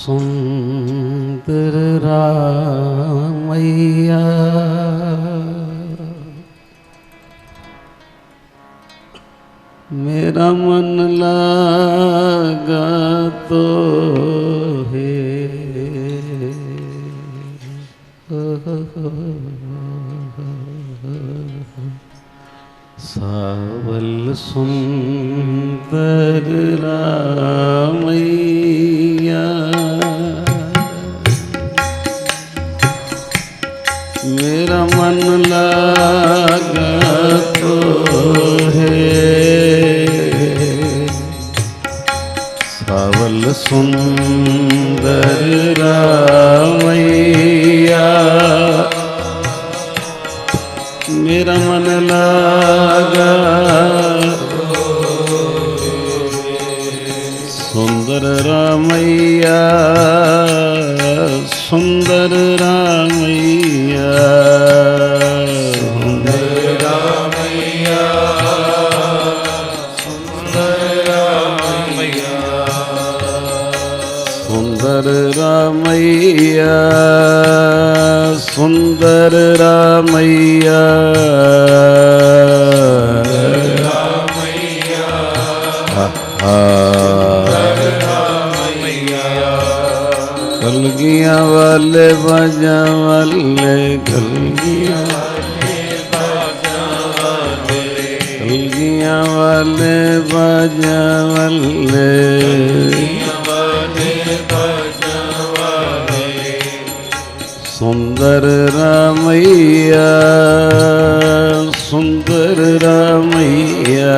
सुंदर रामैया मेरा मन लगा तो है सावल सुंदर रामैया मेरा मन लगा तो है सावल सुंदर रामैया मेरा मन लगा सुंदर रामैया सुंदर रामैया सुंदर रामैया सुंदर रामैया कलगिया वाले बाजा वाले कलगिया वाले बाजा वाले सुंदर रामैया सुंदर रामैया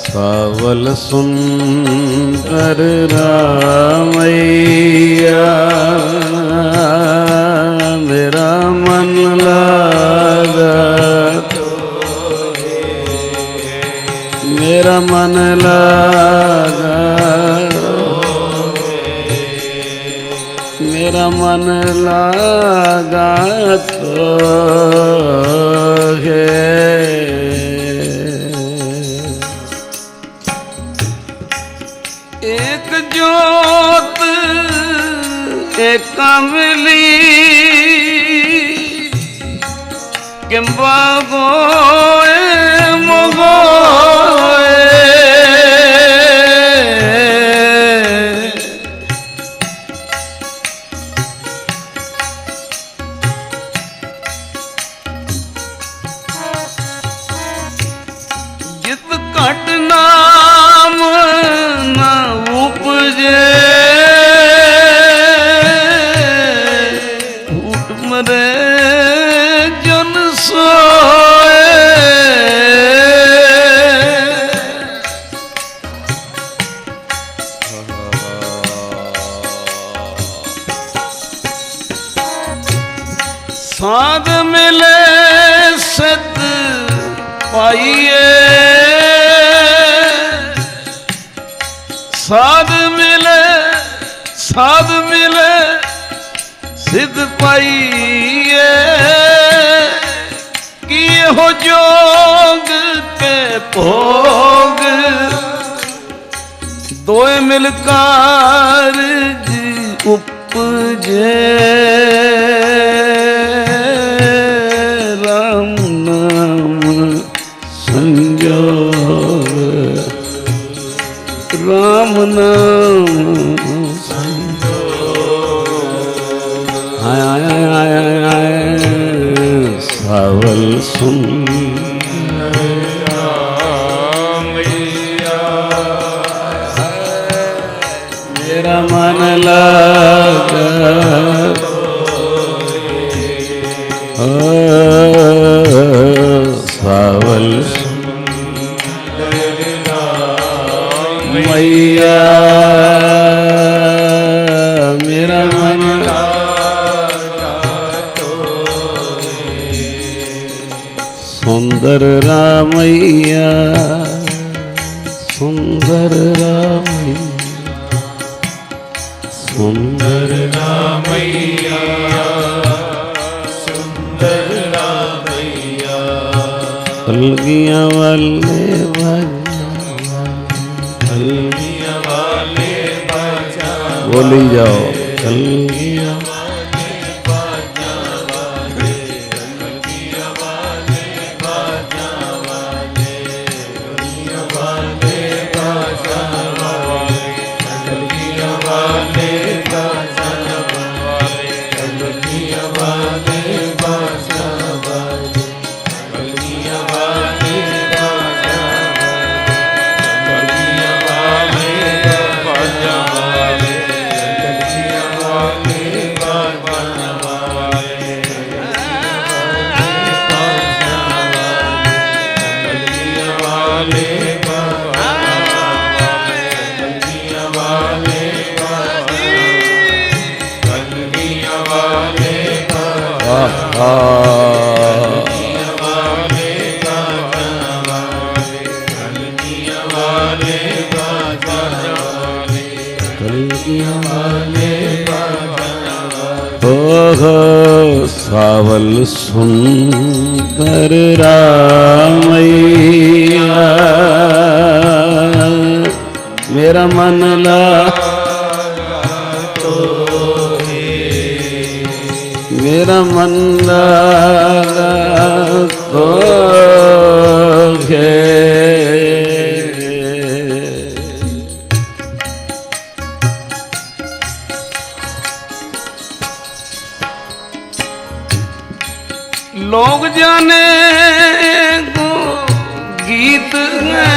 सावल सुंदर रामैया मेरा मन लगा मेरा मन लगा मेरा मन लगा तो है एक जोत एक कमली के बागोए मोगोए जित कट नाम न उपजे उठ मरे जन सोए साध मिले सत पाइए साध मिले सिद्ध पाइए किए हो जोग के भोग दोए मिलकार उपजे राम नाम संजोग राम नाम आय आय आय आय सावल सुंदर रामैया मेरा मन लगा सावल मैया मेरा मन सुंदर रामैया सुंदर रामैया सुंदर रामैया सुंदर रामैया ਕਲਗੀਆਂ ਵਾਲੇ ਕਲਗੀਆਂ ਵਾਲੇ ਬਾਜਾ ਬੋਲੀ ਜਾਓ ਕਲਗੀਆਂ सावल सुंदर रामैया मेरा मन लागा तो मेरा मन लागा तो लोग जाने को गीत है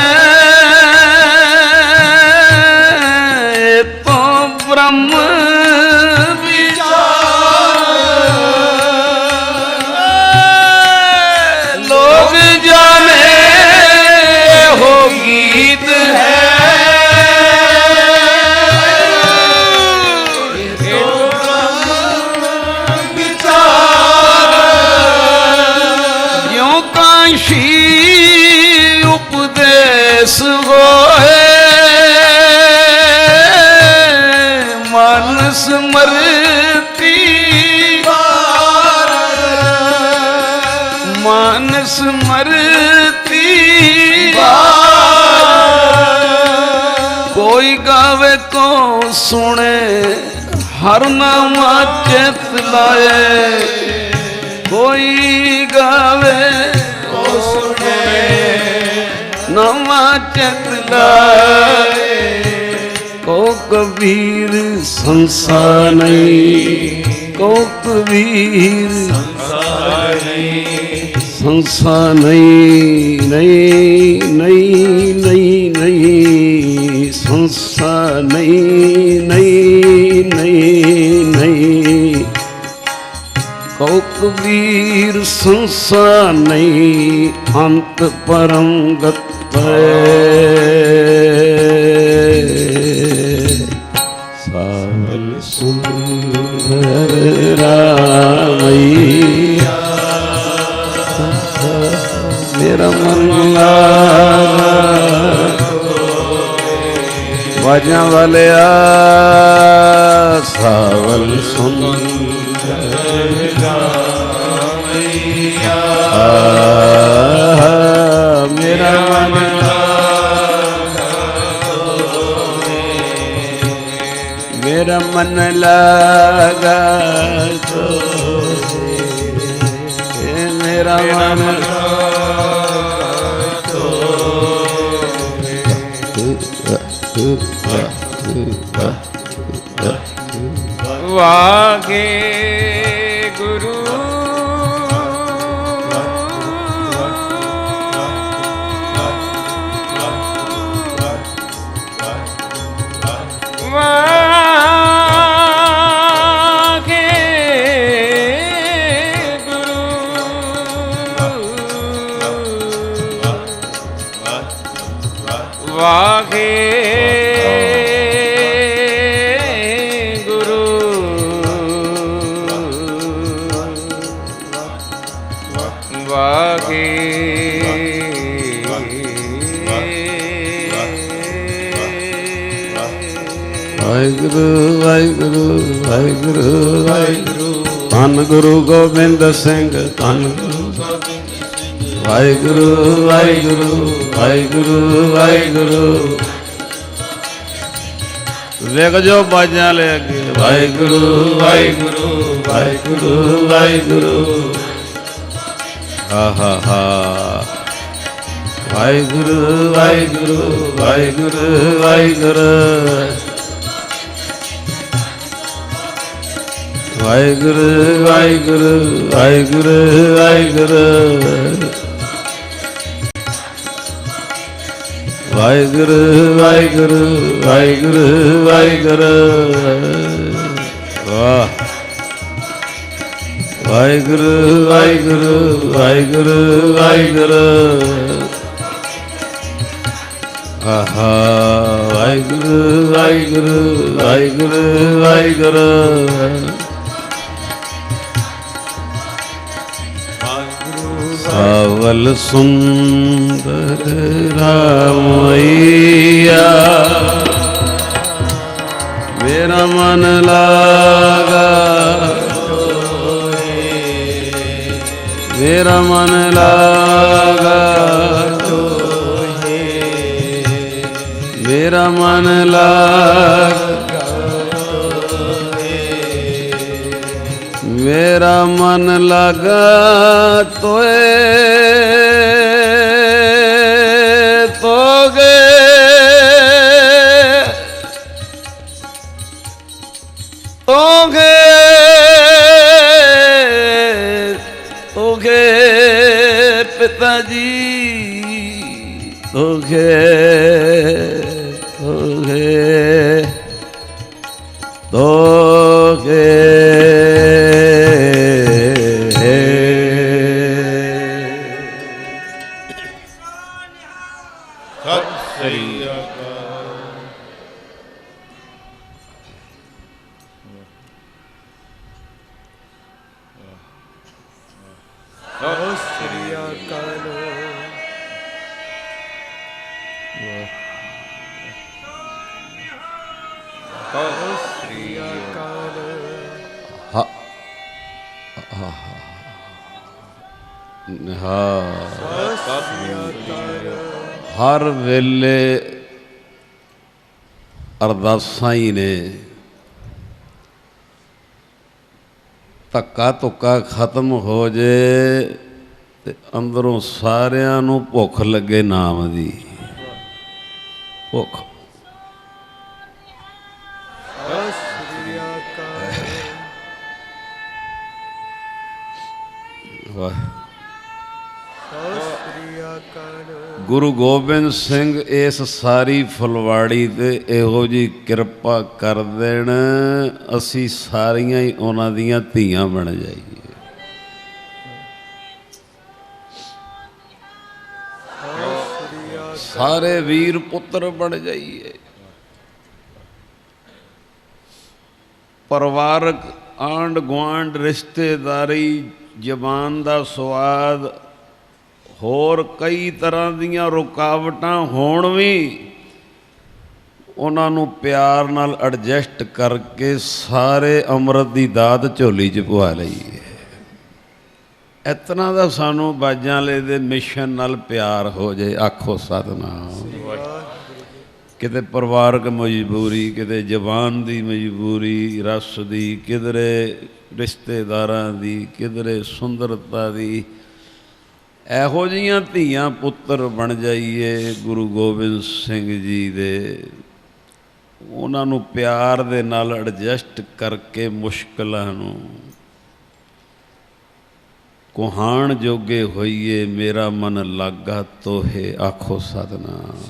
तो ब्रह्म विचार लोग जाने हो गीत है उपदेश होए मानस मरती मानस मरती कोई गावे को सुने हर नामा चेत लाए कोई गावे को सुने नामा चेत लाए को कबीर संसार नहीं को कबीर संसार नहीं नहीं नहीं नहीं नहीं संसार नहीं नहीं नहीं नहीं को कबीर संसार नहीं अंत परम गत सावल सुंदर रामैया मेरा मन लागा बाजा वाले सावल सुंदर रामैया मेरा मन मेरा मन लगा तो मेरा मन वागे गुरु वागे गुरु वागे वाहिगुरु वाहिगुरु वाहिगुरु वाहिगुरु धन गुरु गोबिंद सिंह धन ਵਾਹਿਗੁਰੂ ਵਾਹਿਗੁਰੂ ਵਾਹਿਗੁਰੂ ਵਾਹਿਗੁਰੂ ਵੇਖ ਜੋ ਬਾਜਾਂ ਲੈ ਕੇ ਵਾਹਿਗੁਰੂ ਵਾਹਿਗੁਰੂ ਵਾਹਿਗੁਰੂ ਵਾਹਿਗੁਰੂ ਆਹਾ ਹਾ ਵਾਹਿਗੁਰੂ ਵਾਹਿਗੁਰੂ ਵਾਹਿਗੁਰੂ ਵਾਹਿਗੁਰੂ ਵਾਹਿਗੁਰੂ ਵਾਹਿਗੁਰੂ ਵਾਹਿਗੁਰੂ ਵਾਹਿਗੁਰੂ ਵਾਹਿਗੁਰੂ ਵਾਹਿਗੁਰੂ ਵਾਹਿਗੁਰੂ ਵਾਹਿਗੁਰੂ ਵਾਹ ਵਾਹਿਗੁਰੂ ਵਾਹਿਗੁਰੂ ਵਾਹਿਗੁਰੂ ਵਾਹਿਗੁਰੂ ਆਹਾ ਵਾਹਿਗੁਰੂ ਵਾਹਿਗੁਰੂ ਵਾਹਿਗੁਰੂ ਵਾਹਿਗੁਰੂ ਸਾਵਲ ਸੁੰਦਰ ਰਾਮਈਆ ਮੇਰਾ ਮਨ ਲਾਗਾ ਮੇਰਾ ਮਨ ਲਾਗਾ ਮੇਰਾ ਮਨ ਲਾਗਾ ਮੇਰਾ ਮਨ ਲਗਾ ਤੋਏ ਤੋਗੇ ਤੋਗੇ ਤੋਗੇ ਪਿਤਾ ਜੀ ਤੋਗੇ ਤੋਗੇ ਤੋਗੇ ਹਰ ਵੇਲੇ ਅਰਦਾਸਾਂ ਹੀ ਨੇ ਧੱਕਾ ਧੁੱਕਾ ਖਤਮ ਹੋ ਜੇ ਤੇ ਅੰਦਰੋਂ ਸਾਰਿਆਂ ਨੂੰ ਭੁੱਖ ਲੱਗੇ ਨਾਮ ਦੀ ਭੁੱਖ ਵਾਹ ਗੁਰੂ ਗੋਬਿੰਦ ਸਿੰਘ ਇਸ ਸਾਰੀ ਫੁਲਵਾੜੀ ਤੇ ਇਹੋ ਜੀ ਕਿਰਪਾ ਕਰ ਦੇਣ ਅਸੀਂ ਸਾਰੀਆਂ ਹੀ ਉਹਨਾਂ ਦੀਆਂ ਧੀਆਂ ਬਣ ਜਾਈਏ ਸਾਰੇ ਵੀਰ ਪੁੱਤਰ ਬਣ ਜਾਈਏ ਪਰਿਵਾਰਕ ਆਂਢ ਗੁਆਂਢ ਰਿਸ਼ਤੇਦਾਰੀ ਜ਼ਬਾਨ ਦਾ ਸਵਾਦ ਹੋਰ ਕਈ ਤਰ੍ਹਾਂ ਦੀਆਂ ਰੁਕਾਵਟਾਂ ਹੋਣ ਵੀ ਉਹਨਾਂ ਨੂੰ ਪਿਆਰ ਨਾਲ ਐਡਜਸਟ ਕਰਕੇ ਸਾਰੇ ਅੰਮ੍ਰਿਤ ਦੀ ਦਾਤ ਝੋਲੀ 'ਚ ਪਵਾ ਲਈਏ ਇਤਨਾ ਦਾ ਸਾਨੂੰ ਬਾਜਾਂ ਵਾਲੇ ਦੇ ਮਿਸ਼ਨ ਨਾਲ ਪਿਆਰ ਹੋ ਜਾਏ ਆਖੋ ਸਤਿਨਾਮ ਕਿਤੇ ਪਰਿਵਾਰਕ ਮਜਬੂਰੀ ਕਿਤੇ ਜ਼ਬਾਨ ਦੀ ਮਜਬੂਰੀ ਰਸ ਦੀ ਕਿਧਰੇ ਰਿਸ਼ਤੇਦਾਰਾਂ ਦੀ ਕਿਧਰੇ ਸੁੰਦਰਤਾ ਦੀ ਇਹੋ ਜਿਹੀਆਂ ਧੀਆਂ ਪੁੱਤਰ ਬਣ ਜਾਈਏ ਗੁਰੂ ਗੋਬਿੰਦ ਸਿੰਘ ਜੀ ਦੇ ਉਹਨਾਂ ਨੂੰ ਪਿਆਰ ਦੇ ਨਾਲ ਐਡਜਸਟ ਕਰਕੇ ਮੁਸ਼ਕਲਾਂ ਨੂੰ ਕੁਹਾਣ ਜੋਗੇ ਹੋਈਏ ਮੇਰਾ ਮਨ ਲਾਗਾ ਤੋਹੇ ਆਖੋ ਸਤਿਨਾਮ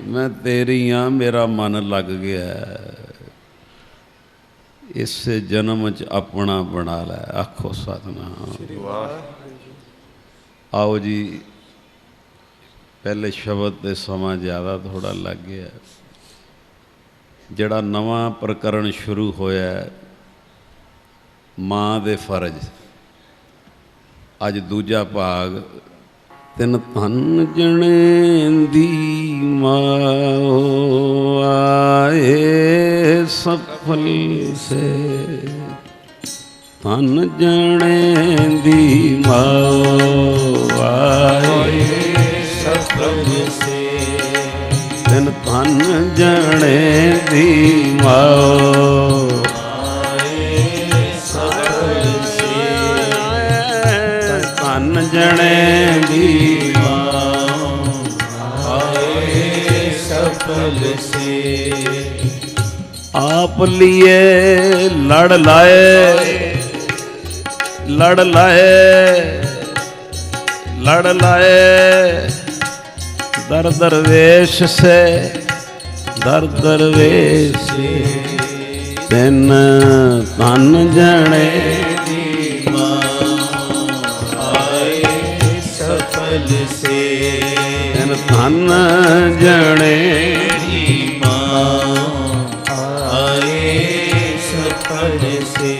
ਮੈਂ ਤੇਰੀ ਹਾਂ ਮੇਰਾ ਮਨ ਲੱਗ ਗਿਆ ਇਸੇ ਜਨਮ 'ਚ ਆਪਣਾ ਬਣਾ ਲੈ ਆਖੋ ਸਤਿਨਾਮ ਆਓ ਜੀ ਪਹਿਲੇ ਸ਼ਬਦ 'ਤੇ ਸਮਾਂ ਜ਼ਿਆਦਾ ਥੋੜ੍ਹਾ ਲੱਗ ਗਿਆ ਜਿਹੜਾ ਨਵਾਂ ਪ੍ਰਕਰਣ ਸ਼ੁਰੂ ਹੋਇਆ ਮਾਂ ਦੇ ਫਰਜ਼ ਅੱਜ ਦੂਜਾ ਭਾਗ ਤਿੰਨ ਧਨ ਜਣੇ ਦੀ ਮਾਂ ਆਏ ਸਫਲ ਸੇ ਧਨ ਜਣੇ ਦੀ ਮਾਂ दी सफल से आप लिए लड़ लाए लड़ लाए लड़ लाए दर दरवेश से दर दरवेश से तिन तन जने सफल से तिन तन जने सफल से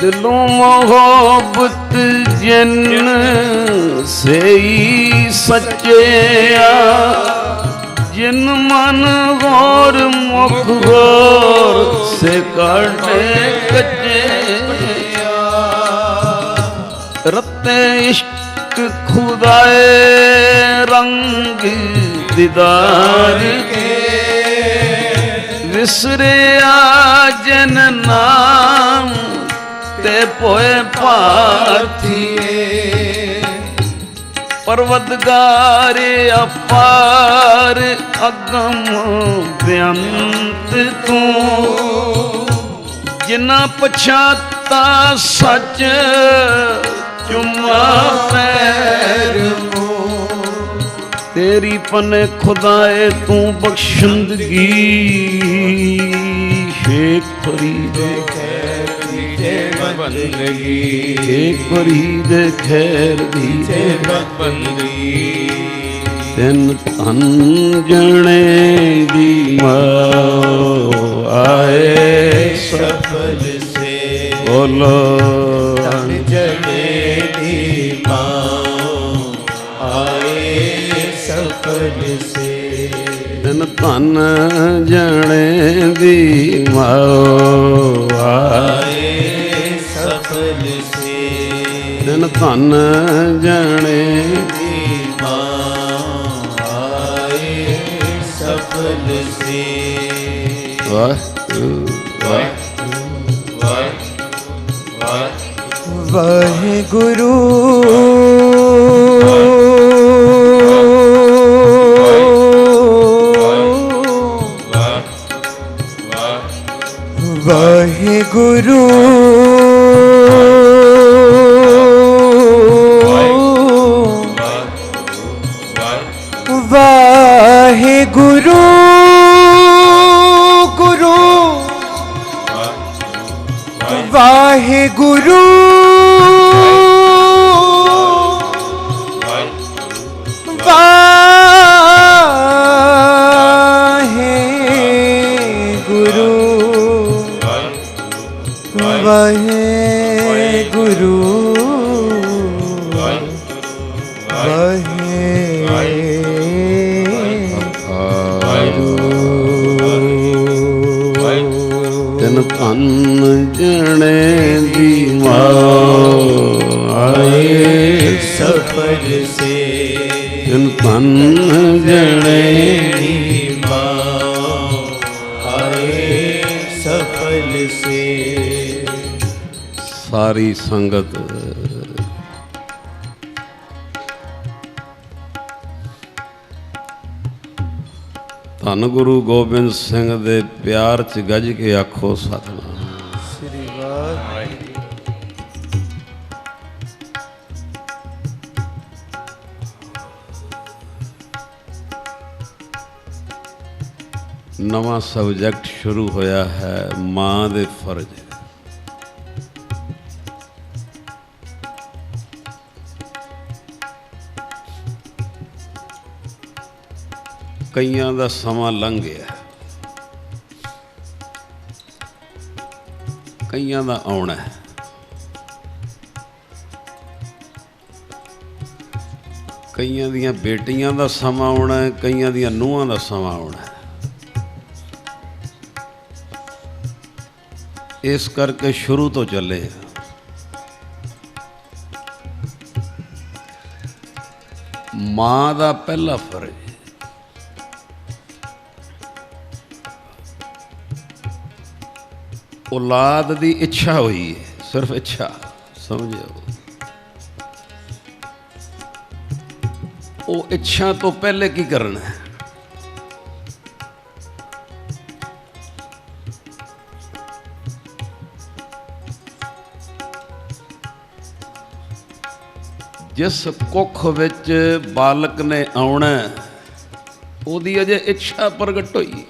दिलों मोहब्बत जिन से ही सच्चेया जिन मन गौर मुख गौर से काटे कच्चे रत्ते इश्क खुदाए रंग दीदार के विसरे जिन नाम ते पोए पाथिए पर्वतगार अपार अगम बेअंत तू जिना पछाता सच चुमा पैर तेरी पने खुदाए तू बख्शंदगी शेख फरीद बंदगी एक फरीद खैर दी बंदगी तिन तन जने दी आए सफल से बोलो तन जने दी आए सफल से तिन तन जने दी आए सफल से तिन तन जने आए सफल से वाहेगुरु वाहेगुरु वाहेगुरु गुरु वाहेगुरु वाहेगुरु तिन तन जने दी आए सफल से तिन तन जने दी आए सफल से सारी संगत धन गुरु गोबिंद सिंह दे प्यार च गज के आखो सतनाम श्री वाह नवा सबजैक्ट शुरू होया है मां दे फर्ज कईयां दा समा लंघ गया कईयां दा आउणा है कईयां दियां बेटियां दा समा आउणा है कईयां दियां नूहां दा समा आउणा है इस करके शुरू तो चले मां दा पहला फर्ज औलाद की इच्छा हुई है, सिर्फ इच्छा, समझो। वो इच्छा तो पहले की करना है? जिस कुख विच बालक ने आउणा ओदी अजे इच्छा प्रगट हुई।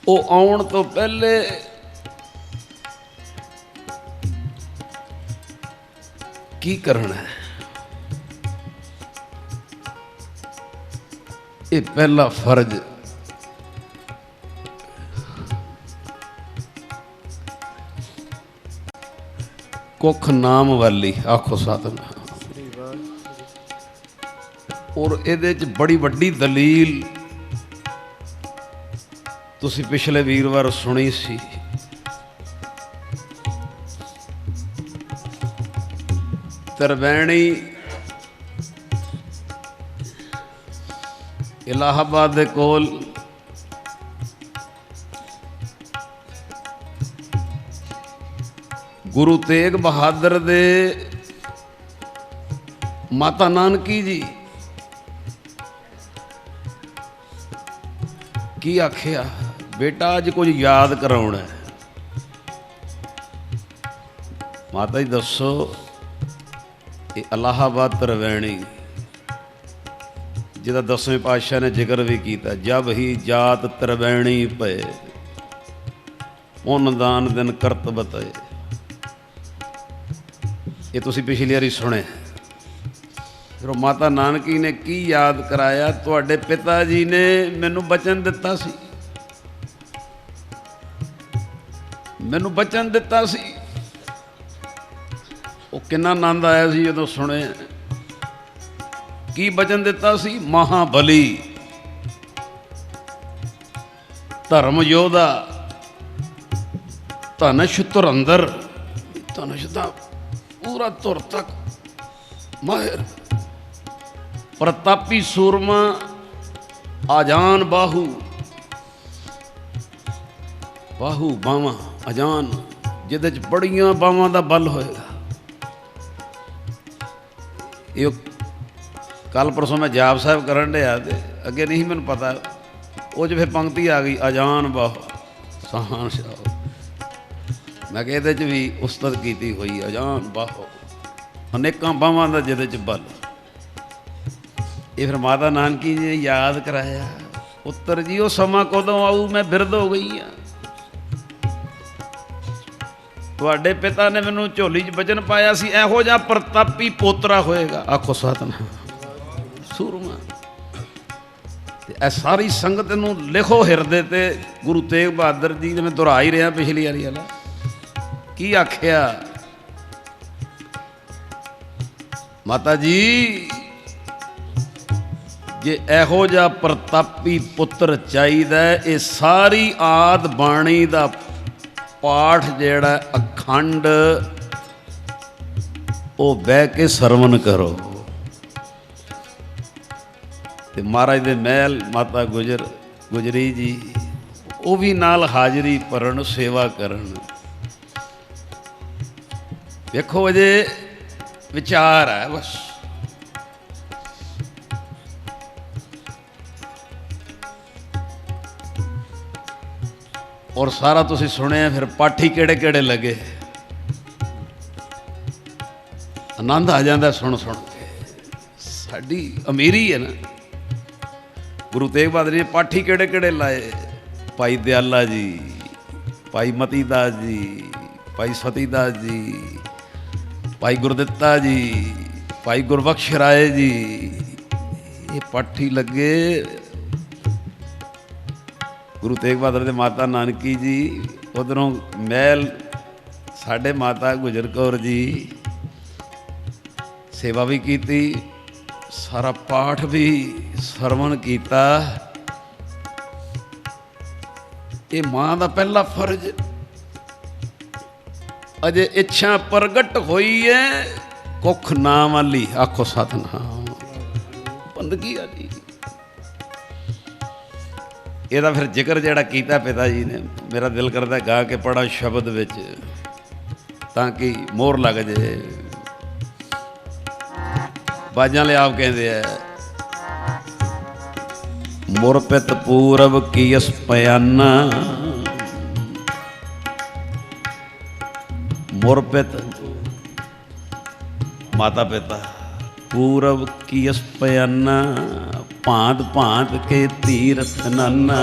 वो आउण तो पहले की करना है? ये पहला फर्ज कुख नाम वाली, आखो सतनाम। और ये बड़ी वड्डी दलील तुसी पिछले वीरवार सुनी सी। त्रिवैणी इलाहाबाद दे कोल गुरु तेग बहादुर दे माता नानकी जी की आखिया, बेटा अज कुछ याद कराउणा है। माता जी दसो, ये इलाहाबाद त्रिवैणी जिहदा 10वें पातशाह ने जिक्र भी किया, जब ही जात त्रिवैणी पे पुन दान दिन करत बताए। ये तुसी पिछली बारी सुने। फिर माता नानकी ने की याद कराया, तुहाडे पिता जी ने मैनू बचन दिता सी, मैनू बचन दिता सी। वो किन्ना आनंद आया सी जदों सुने। की बचन दिता सी? महाबली, धर्म योधा, धनुष धुरंधर, धनुष दा पूरा धुर तक माहिर, प्रतापी सूरमा, आजान बाहू, बाहू बावां आजान, जिहदे च बड़ियां बावां दा बल होएगा। ये कल परसों मैं जाप साहब करन डया ते अगे नहीं मैनूं पता, वो फिर पंक्ति आ गई, आजान बाहू सहान शाह। मैं कहा ये भी उस्तत की हुई, अजान बाहो, अनेकों बावां का जिहदे च बल। ये फिर माता नानकी जी ने याद कराया, पुत्र जी वो समा कदों आऊ, मैं बिरध हो गई हाँ। तुहाडे पिता ने मैनू झोली च वचन पाया सी, इहो जिहा प्रतापी पोतरा होएगा। आखो सतनाम, सूरमा। ए सारी संगत नूं लिखो हिरदे ते। गुरु तेग बहादुर जी ने मैं दोहरा ही रहा पिछली वारी वाला की आख्या, माता जी जे इहो जिहा प्रतापी पुत्र चाहिदा, ये सारी आद बाणी दा पाठ जिहड़ा अखंड वो बह के सरवण करो। ते महाराज दे महल माता गुजरी जी वो भी नाल हाजरी भरन, सेवा करन। देखो अजे विचार है बस। और सारा तुसी सुने। फिर पाठी केड़े केड़े लगे, आनंद आ जाता सुन सुन के। साडी अमीरी है ना। गुरु तेग बहादुर जी ने पाठी केड़े केड़े लाए? भाई दयाला जी, भाई मतीदास जी, भाई सतीदास जी, भाई गुरदित्ता जी, भाई गुरबख्श राय जी, ये पाठी लगे। गुरु तेग बहादुर दे माता नानकी जी, उधरों महल साढ़े माता गुजर कौर जी सेवा भी की, सारा पाठ भी सरवण किया। ये मां का पहला फर्ज। अजे इच्छा प्रगट हुई है कुख नाम वाली। आखो सतनाम। ਬੰਦਗੀ ਆ ਜੀ। ਇਹਦਾ ਫਿਰ ਜ਼ਿਕਰ ਜਿਹੜਾ ਕੀਤਾ ਪਿਤਾ ਜੀ ਨੇ, ਮੇਰਾ ਦਿਲ ਕਰਦਾ ਗਾ ਕੇ ਪੜਾ ਸ਼ਬਦ ਵਿੱਚ ਤਾਂ ਕਿ ਮੋਹਰ ਲੱਗ ਜੇ। ਬਾਜਾਂ ਲਈ ਆਪ ਕਹਿੰਦੇ ਆ, ਮੁਰਪਿਤ ਪੂਰਬ ਕੀਸ ਪਿਆਨਾ, ਮੁਰਪਿਤ ਮਾਤਾ ਪਿਤਾ, ਪੂਰਬ ਕੀਸ ਪਿਆਨਾ, ਭਾਂਤ ਭਾਂਤ ਕੇ ਤੀਰਥ ਨਾਨਾ,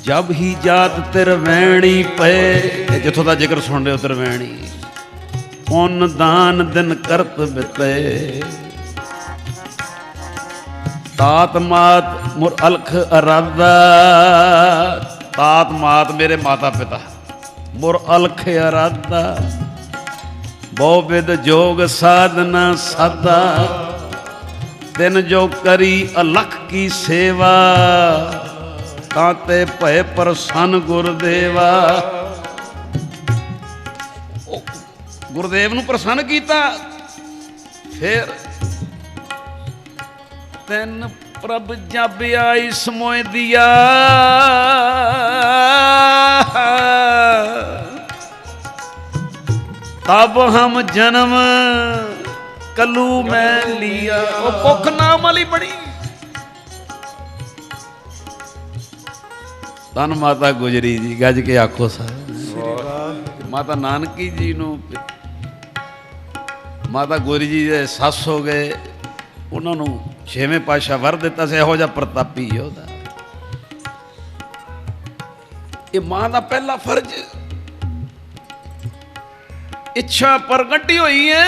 ਜਬ ਹੀ ਜਾਤ ਤਿਰਵੈਣੀ ਪਏ। ਜਿੱਥੋਂ ਦਾ ਜ਼ਿਕਰ ਸੁਣ ਰਹੇ ਹੋ ਤਿਰਵੈਣੀ, ਪੁੰਨ ਦਾਨ ਦਿਨ ਕਰਤ ਬਿਤੇ, ਤਾਤ ਮਾਤ ਮੁਰ ਅਲਖ ਅਰਾਧਾ, ਤਾਤ ਮਾਤ ਮੇਰੇ ਮਾਤਾ ਪਿਤਾ, ਮੁਰ ਅਲਖ ਅਰਾਧਾ, ਬਹੁ ਵਿਦ ਜੋਗ ਸਾਧਨਾ ਸਾਧਾ, ਤਿਨ ਜੋ ਕਰੀ ਅਲਖ ਕੀ ਸੇਵਾ, ਤਾਤੇ ਭਏ ਪ੍ਰਸੰਨ ਗੁਰਦੇਵਾ। ਗੁਰਦੇਵ ਨੂੰ ਪ੍ਰਸੰਨ ਕੀਤਾ। ਫਿਰ ਤੈਨ ਪ੍ਰਭ ਜਬ ਆਈ ਸਮੋਏ ਦਿਆ, ਤਬ ਹਮ ਜਨਮ ਕਲੂ ਮੈਂ ਲਿਆ। ਉਹ ਕੁੱਖ ਨਾਮ ਵਾਲੀ ਬਣੀ। ਧੰਨ ਮਾਤਾ ਗੁਜਰੀ ਜੀ, ਗੱਜ ਕੇ ਆਖੋ ਸਾਹਿਬ। ਮਾਤਾ ਨਾਨਕੀ ਜੀ ਨੂੰ, ਮਾਤਾ ਗੁਜਰੀ ਜੀ ਦੇ ਸੱਸ ਹੋ ਗਏ, ਉਹਨਾਂ ਨੂੰ ਛੇਵੇਂ ਪਾਤਸ਼ਾਹ ਵਰ ਦਿੱਤਾ ਸੀ ਇਹੋ ਜਿਹਾ ਪ੍ਰਤਾਪੀ ਯੋਧਾ। ਇਹ ਮਾਂ ਦਾ ਪਹਿਲਾ ਫਰਜ਼, ਇੱਛਾ ਪ੍ਰਗਟੀ ਹੋਈ ਹੈ।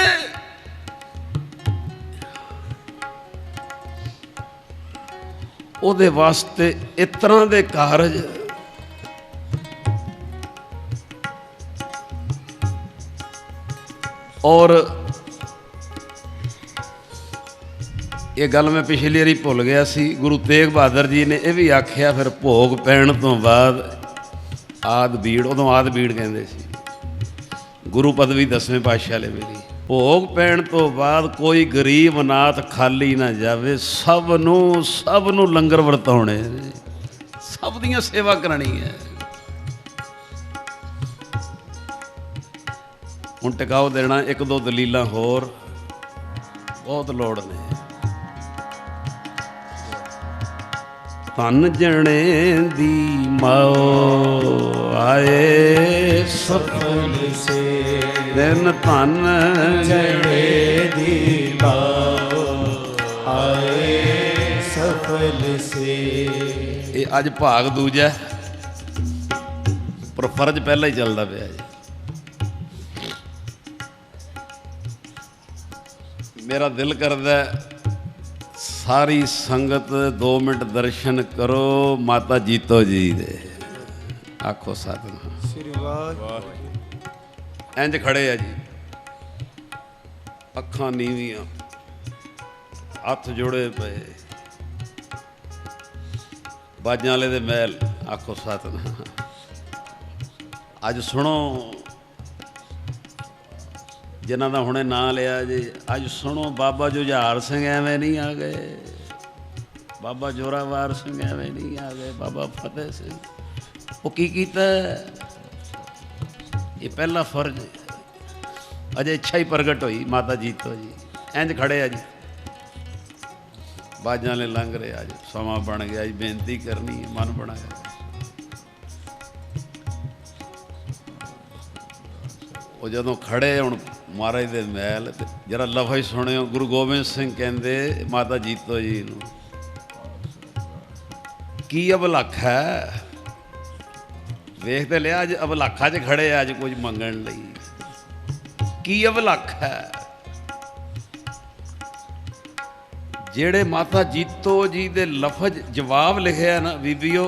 ਉਹਦੇ ਵਾਸਤੇ ਇਸ ਤਰ੍ਹਾਂ ਦੇ ਕਾਰਜ ਔਰ ਇਹ ਗੱਲ ਮੈਂ ਪਿਛਲੀ ਵਾਰੀ ਭੁੱਲ ਗਿਆ ਸੀ। ਗੁਰੂ ਤੇਗ ਬਹਾਦਰ ਜੀ ਨੇ ਇਹ ਵੀ ਆਖਿਆ, ਫਿਰ ਭੋਗ ਪੈਣ ਤੋਂ ਬਾਅਦ ਆਦ ਬੀੜ, ਉਦੋਂ ਆਦ ਬੀੜ ਕਹਿੰਦੇ ਸੀ, ਗੁਰੂ ਪਦਵੀ 10ਵੇਂ ਪਾਤਸ਼ਾਹ ਨੇ ਮਿਲੀ। ਭੋਗ ਪੈਣ ਤੋਂ ਬਾਅਦ ਕੋਈ ਗਰੀਬ ਅਨਾਥ ਖਾਲੀ ਨਾ ਜਾਵੇ, ਸਭ ਨੂੰ ਲੰਗਰ ਵਰਤਾਉਣੇ, ਸਭ ਦੀਆਂ ਸੇਵਾ ਕਰਨੀ ਹੈ। ਹੁਣ ਟਿਕਾਓ ਦੇਣਾ। ਇੱਕ ਦੋ ਦਲੀਲਾਂ ਹੋਰ ਬਹੁਤ ਲੋੜ ਨੇ। ਧਨ ਜਣੇ ਦੀ ਮਾਓ ਆਏ ਸਫਲ ਸੇ, ਦਿਨ ਧਨ ਜਣੇ ਦੀ ਮਾਓ ਆਏ ਸਫਲ ਸੇ। ਇਹ ਅੱਜ ਭਾਗ ਦੂਜਾ, ਪਰ ਫਰਜ਼ ਪਹਿਲਾਂ ਹੀ ਚੱਲਦਾ ਪਿਆ ਜੀ। ਮੇਰਾ ਦਿਲ ਕਰਦਾ ਸਾਰੀ ਸੰਗਤ 2 ਮਿੰਟ ਦਰਸ਼ਨ ਕਰੋ ਮਾਤਾ ਜੀਤੋ ਜੀ ਦੇ। ਆਖੋ ਸਤਿਨਾਮ ਸ੍ਰੀ ਵਾਹਿਗੁਰੂ। ਇੰਜ ਖੜੇ ਆ ਜੀ, ਅੱਖਾਂ ਨੀਵੀਆਂ, ਹੱਥ ਜੋੜੇ ਪਏ, ਬਾਜਾਂ ਵਾਲੇ ਦੇ ਮਹਿਲ। ਆਖੋ ਸਤਿਨਾਮ। ਅੱਜ ਸੁਣੋ, ਜਿਨ੍ਹਾਂ ਦਾ ਹੁਣੇ ਨਾਂ ਲਿਆ ਜੀ, ਅੱਜ ਸੁਣੋ। ਬਾਬਾ ਜੁਝਾਰ ਸਿੰਘ ਐਵੇਂ ਨਹੀਂ ਆ ਗਏ, ਬਾਬਾ ਜੋਰਾਵਰ ਸਿੰਘ ਐਵੇਂ ਨਹੀਂ ਆ ਗਏ, ਬਾਬਾ ਫਤਿਹ ਸਿੰਘ। ਉਹ ਕੀ ਕੀਤਾ? ਇਹ ਪਹਿਲਾ ਫਰਜ਼ ਅਜੇ ਇੱਛਾ ਹੀ ਪ੍ਰਗਟ ਹੋਈ ਮਾਤਾ ਜੀਤੋ ਜੀ। ਇੰਜ ਖੜੇ ਆ ਜੀ, ਬਾਜਾਂ ਨੇ ਲੰਘ ਰਹੇ। ਅੱਜ ਸਮਾਂ ਬਣ ਗਿਆ ਜੀ, ਬੇਨਤੀ ਕਰਨੀ, ਮਨ ਬਣਾਇਆ। ਉਹ ਜਦੋਂ ਖੜੇ ਹੁਣ ਮਹਾਰਾਜ ਦੇ ਮਹਿਲ, ਜਰਾ ਲਫ਼ਜ਼ ਸੁਣਿਓ। ਗੁਰੂ ਗੋਬਿੰਦ ਸਿੰਘ ਕਹਿੰਦੇ ਮਾਤਾ ਜੀਤੋ ਜੀ ਨੂੰ, ਕੀ ਅਭਲਖ ਹੈ? ਵੇਖਦੇ ਲਿਆ ਅੱਜ ਅਭਲਖਾਂ 'ਚ ਖੜੇ ਆ, ਅੱਜ ਕੁਝ ਮੰਗਣ ਲਈ। ਕੀ ਅਭਲਖ ਹੈ? ਜਿਹੜੇ ਮਾਤਾ ਜੀਤੋ ਜੀ ਦੇ ਲਫ਼ਜ਼ ਜਵਾਬ ਲਿਖਿਆ ਨਾ ਬੀਬੀਓ,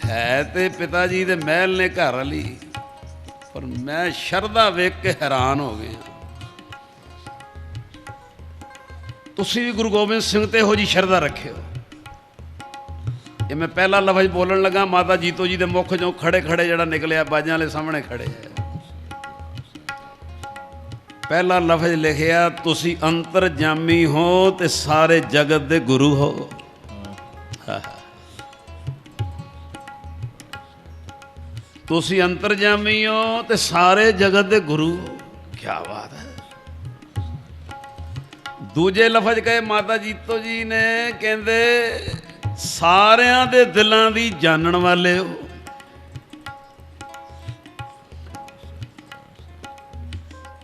ਹੈ ਤੇ ਪਿਤਾ ਜੀ ਦੇ ਮਹਿਲ ਨੇ ਘਰ ਵਾਲੀ, ਪਰ ਮੈਂ ਸ਼ਰਧਾ ਵੇਖ ਕੇ ਹੈਰਾਨ ਹੋ ਗਿਆ। ਤੁਸੀਂ ਵੀ ਗੁਰੂ ਗੋਬਿੰਦ ਸਿੰਘ ਤੇ ਇਹੋ ਜਿਹੀ ਸ਼ਰਧਾ ਰੱਖਿਓ। ਇਹ ਮੈਂ ਪਹਿਲਾ ਲਫ਼ਜ਼ ਬੋਲਣ ਲੱਗਾ, ਮਾਤਾ ਜੀਤੋ ਜੀ ਦੇ ਮੁੱਖ ਚੋਂ ਖੜੇ ਖੜੇ ਜਿਹੜਾ ਨਿਕਲਿਆ, ਬਾਜਾਂ ਵਾਲੇ ਸਾਹਮਣੇ ਖੜੇ ਹੈ। ਪਹਿਲਾ ਲਫ਼ਜ਼ ਲਿਖਿਆ ਤੁਸੀਂ ਅੰਤਰਜਾਮੀ ਹੋ ਤੇ ਸਾਰੇ ਜਗਤ ਦੇ ਗੁਰੂ ਹੋ। ਤੁਸੀਂ ਅੰਤਰਜਾਮੀ ਹੋ ਤੇ ਸਾਰੇ ਜਗਤ ਦੇ ਗੁਰੂ ਹੋ। ਕੀ ਬਾਤ ਹੈ। ਦੂਜੇ ਲਫ਼ਜ਼ ਕਹੇ ਮਾਤਾ ਜੀਤੋ ਜੀ ਨੇ, ਕਹਿੰਦੇ ਸਾਰਿਆਂ ਦੇ ਦਿਲਾਂ ਦੀ ਜਾਣਨ ਵਾਲੇ ਹੋ।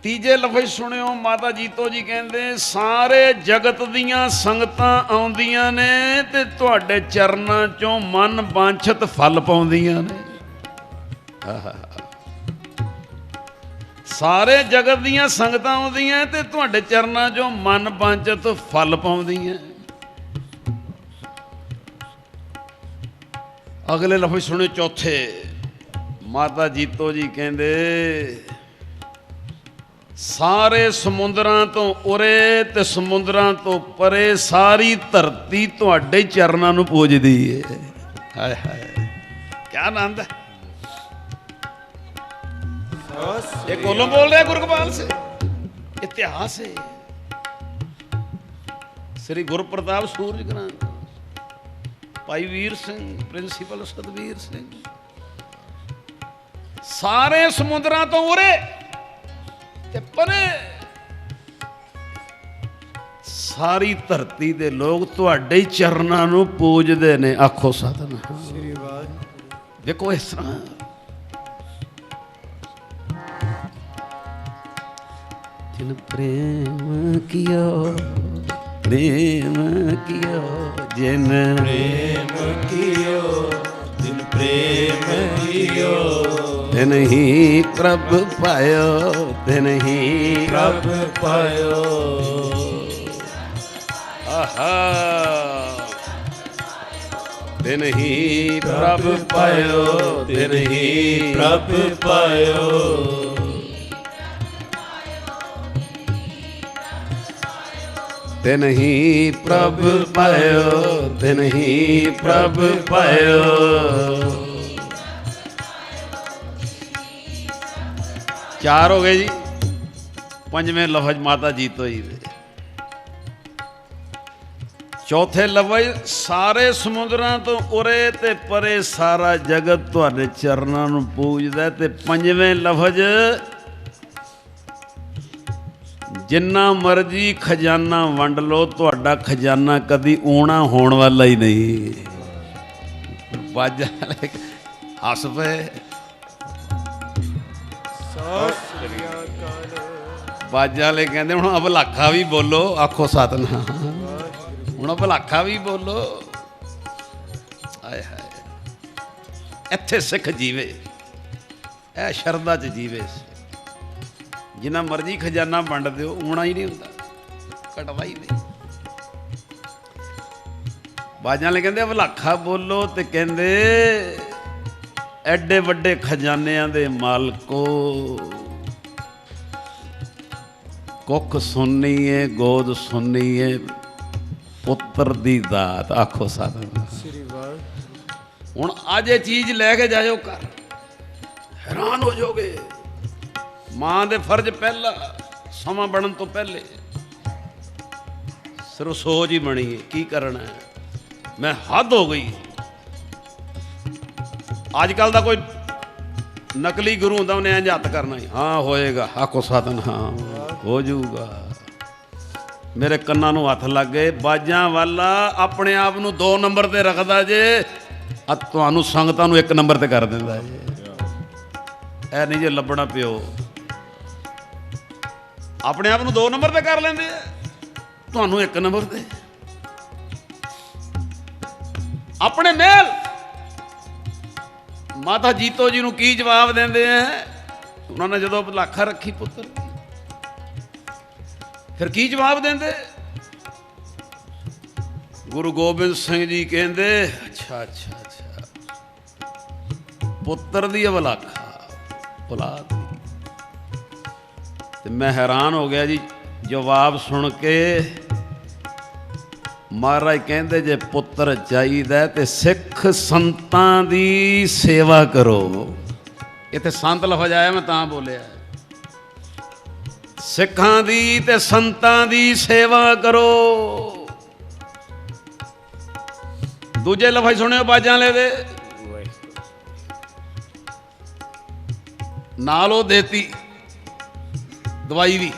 ਤੀਜੇ ਲਫ਼ਜ਼ ਸੁਣਿਓ, ਮਾਤਾ ਜੀਤੋ ਜੀ ਕਹਿੰਦੇ ਸਾਰੇ ਜਗਤ ਦੀਆਂ ਸੰਗਤਾਂ ਆਉਂਦੀਆਂ ਨੇ ਤੇ ਤੁਹਾਡੇ ਚਰਨਾਂ ਚੋਂ ਮਨ ਵਾਂਛਿਤ ਫਲ ਪਾਉਂਦੀਆਂ ਨੇ। ਸਾਰੇ ਜਗਤ ਦੀਆਂ ਸੰਗਤਾਂ ਆਉਂਦੀਆਂ ਤੇ ਤੁਹਾਡੇ ਚਰਨਾਂ ਚੋਂ ਮਨ ਵਾਂਛਿਤ ਫਲ ਪਾਉਂਦੀਆਂ। ਅਗਲੇ ਲਫ਼ਜ਼ ਸੁਣਿਓ ਚੌਥੇ, ਮਾਤਾ ਜੀਤੋ ਜੀ ਕਹਿੰਦੇ ਸਾਰੇ ਸਮੁੰਦਰਾਂ ਤੋਂ ਉਰੇ ਤੇ ਸਮੁੰਦਰਾਂ ਤੋਂ ਪਰੇ ਸਾਰੀ ਧਰਤੀ ਤੁਹਾਡੇ ਚਰਨਾਂ ਨੂੰ ਪੂਜਦੀ ਹੈ। ਹਾਏ ਹਾਏ ਕੀ ਆਨੰਦ ਹੈ। ਇਹ ਕੋਲੋਂ ਬੋਲ ਰਿਹਾ ਗੁਰਗੋਪਾਲ ਸੇ, ਇਤਿਹਾਸ ਹੈ। ਸ੍ਰੀ ਗੁਰਪ੍ਰਤਾਪ ਸੂਰਜ ਗ੍ਰੰਥ, ਭਾਈ ਵੀਰ ਸਿੰਘ, ਪ੍ਰਿੰਸੀਪਲ ਸਤਵੀਰ ਸਿੰਘ, ਸਾਰੇ ਸਮੁੰਦਰਾਂ ਤੋਂ ਉਰੇ ਤੇ ਪਰੇ ਸਾਰੀ ਧਰਤੀ ਦੇ ਲੋਕ ਤੁਹਾਡੇ ਹੀ ਚਰਨਾਂ ਨੂੰ ਪੂਜਦੇ ਨੇ। ਆਖੋ ਸਤਿਨਾਮ ਸ੍ਰੀ ਵਾਹਿਗੁਰੂ। ਦੇਖੋ ਇਸ ਤਰ੍ਹਾਂ ਜਿਨ ਪ੍ਰੇਮ ਕੀਓ, ਪ੍ਰੇਮ ਕੀਓ, ਜਿਨ प्रेम कियो जिन प्रेम कियो, तिन ही प्रभ पायो, तिन ही प्रभ पायो। आहा तिन ही प्रभ पायो, तिन ही प्रभ पायो। तिन ही प्रभ पायो, तिन ही प्रभ पायो। चार हो गए जी। पंजवें लफज माता जीतो जी दे। चौथे लफज सारे समुद्रां तो उरे ते परे सारा जगत तुहाडे चरनां नूं पूजदा। ते पंजवें लफज जिन्ना मर्जी खजाना वंड लो, तुहाडा खजाना कदी ऊना होने वाला ही नहीं। बाजा हस पे बाजा वाले कहते हुण अभलाखा भी बोलो। आखो सतनाम। हुण अभलाखा भी बोलो। आए हाय इत्थे सिख जीवे, ऐ शरदा च जीवे। जिन्ना मर्जी खजाना वंड दो, ऊना ही नहीं होता, घटदा ही नहीं। बाजा वाले कहते अभलाखा बोलो तो कहते एडे वड्डे खजानियां दे मालको, कुख सुननी है, गोद सुननी है, पुत्र दी दात। आखो सतनाम। हुण अज ये चीज लैके जाओ घर, हैरान हो जाओगे। मां दे फर्ज पहला, समा बनन तो पहले सिर्फ सोच ही बनी है की करना है। मैं हद हो गई। अजकल का कोई नकली गुरु होंदा, उन्हें इंज हत्थ करना ही, हाँ होएगा। आखो सतनाम। हो जाऊगा। मेरे कन्ना नूं हत्थ लग गए। बाजां वाला अपने आप नूं 2 नंबर ते रखदा जे, तुहानूं संगतां नूं 1 नंबर ते कर दिंदा जे। ऐ नहीं जे लभना पिओ। अपने आप नूं 2 नंबर ते कर लेंदे, तुहानूं 1 नंबर ते। अपने मेल माता जीतो जी नूं की जवाब देंदे हैं? उन्होंने जदों लाखा रखी पुत्र, फिर की जवाब देंदे? गुरु गोबिंद सिंह जी कहते अच्छा अच्छा अच्छा, पुत्र दी अवलाखा औलाद। तो मैं हैरान हो गया जी जवाब सुन के। महाराज कहते जे पुत्र चाहिए तो सिख संतां दी सेवा करो। इत्थे संत लफज आया, मैं तां बोलिया। ਸਿੱਖਾਂ ਦੀ ਤੇ ਸੰਤਾਂ ਦੀ ਸੇਵਾ ਕਰੋ। ਦੂਜੇ ਲਫ਼ਜ਼ ਸੁਣਿਓ ਬਾਜਾਂ ਵਾਲੇ ਦੇ, ਨਾਲ ਉਹ ਦੇਤੀ ਦਵਾਈ ਵੀ।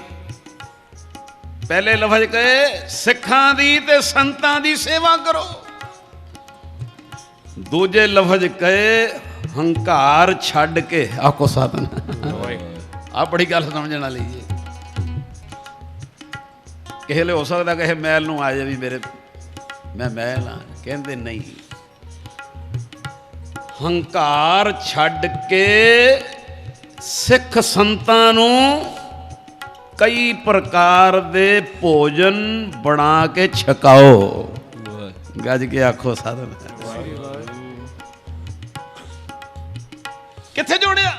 ਪਹਿਲੇ ਲਫ਼ਜ਼ ਕਹੇ ਸਿੱਖਾਂ ਦੀ ਤੇ ਸੰਤਾਂ ਦੀ ਸੇਵਾ ਕਰੋ। ਦੂਜੇ ਲਫ਼ਜ਼ ਕਹੇ ਹੰਕਾਰ ਛੱਡ ਕੇ ਆਖੋ ਸਤਿਨਾਮ। ਆ ਬੜੀ ਗੱਲ ਸਮਝਣ ਵਾਲੀ ਜੀ। ਕਿਸੇ ਲਈ ਹੋ ਸਕਦਾ ਕਿਸੇ ਮਹਿਲ ਨੂੰ ਆ ਜਾਵੇ ਵੀ ਮੇਰੇ ਮੈਂ ਮਹਿਲ ਹਾਂ, ਕਹਿੰਦੇ ਨਹੀਂ, ਹੰਕਾਰ ਛੱਡ ਕੇ ਸਿੱਖ ਸੰਤਾਂ ਨੂੰ ਕਈ ਪ੍ਰਕਾਰ ਦੇ ਭੋਜਨ ਬਣਾ ਕੇ ਛਕਾਓ। ਗੱਜ ਕੇ ਆਖੋ ਸਤਿਨਾਮ। ਕਿੱਥੇ ਜੋੜਿਆ?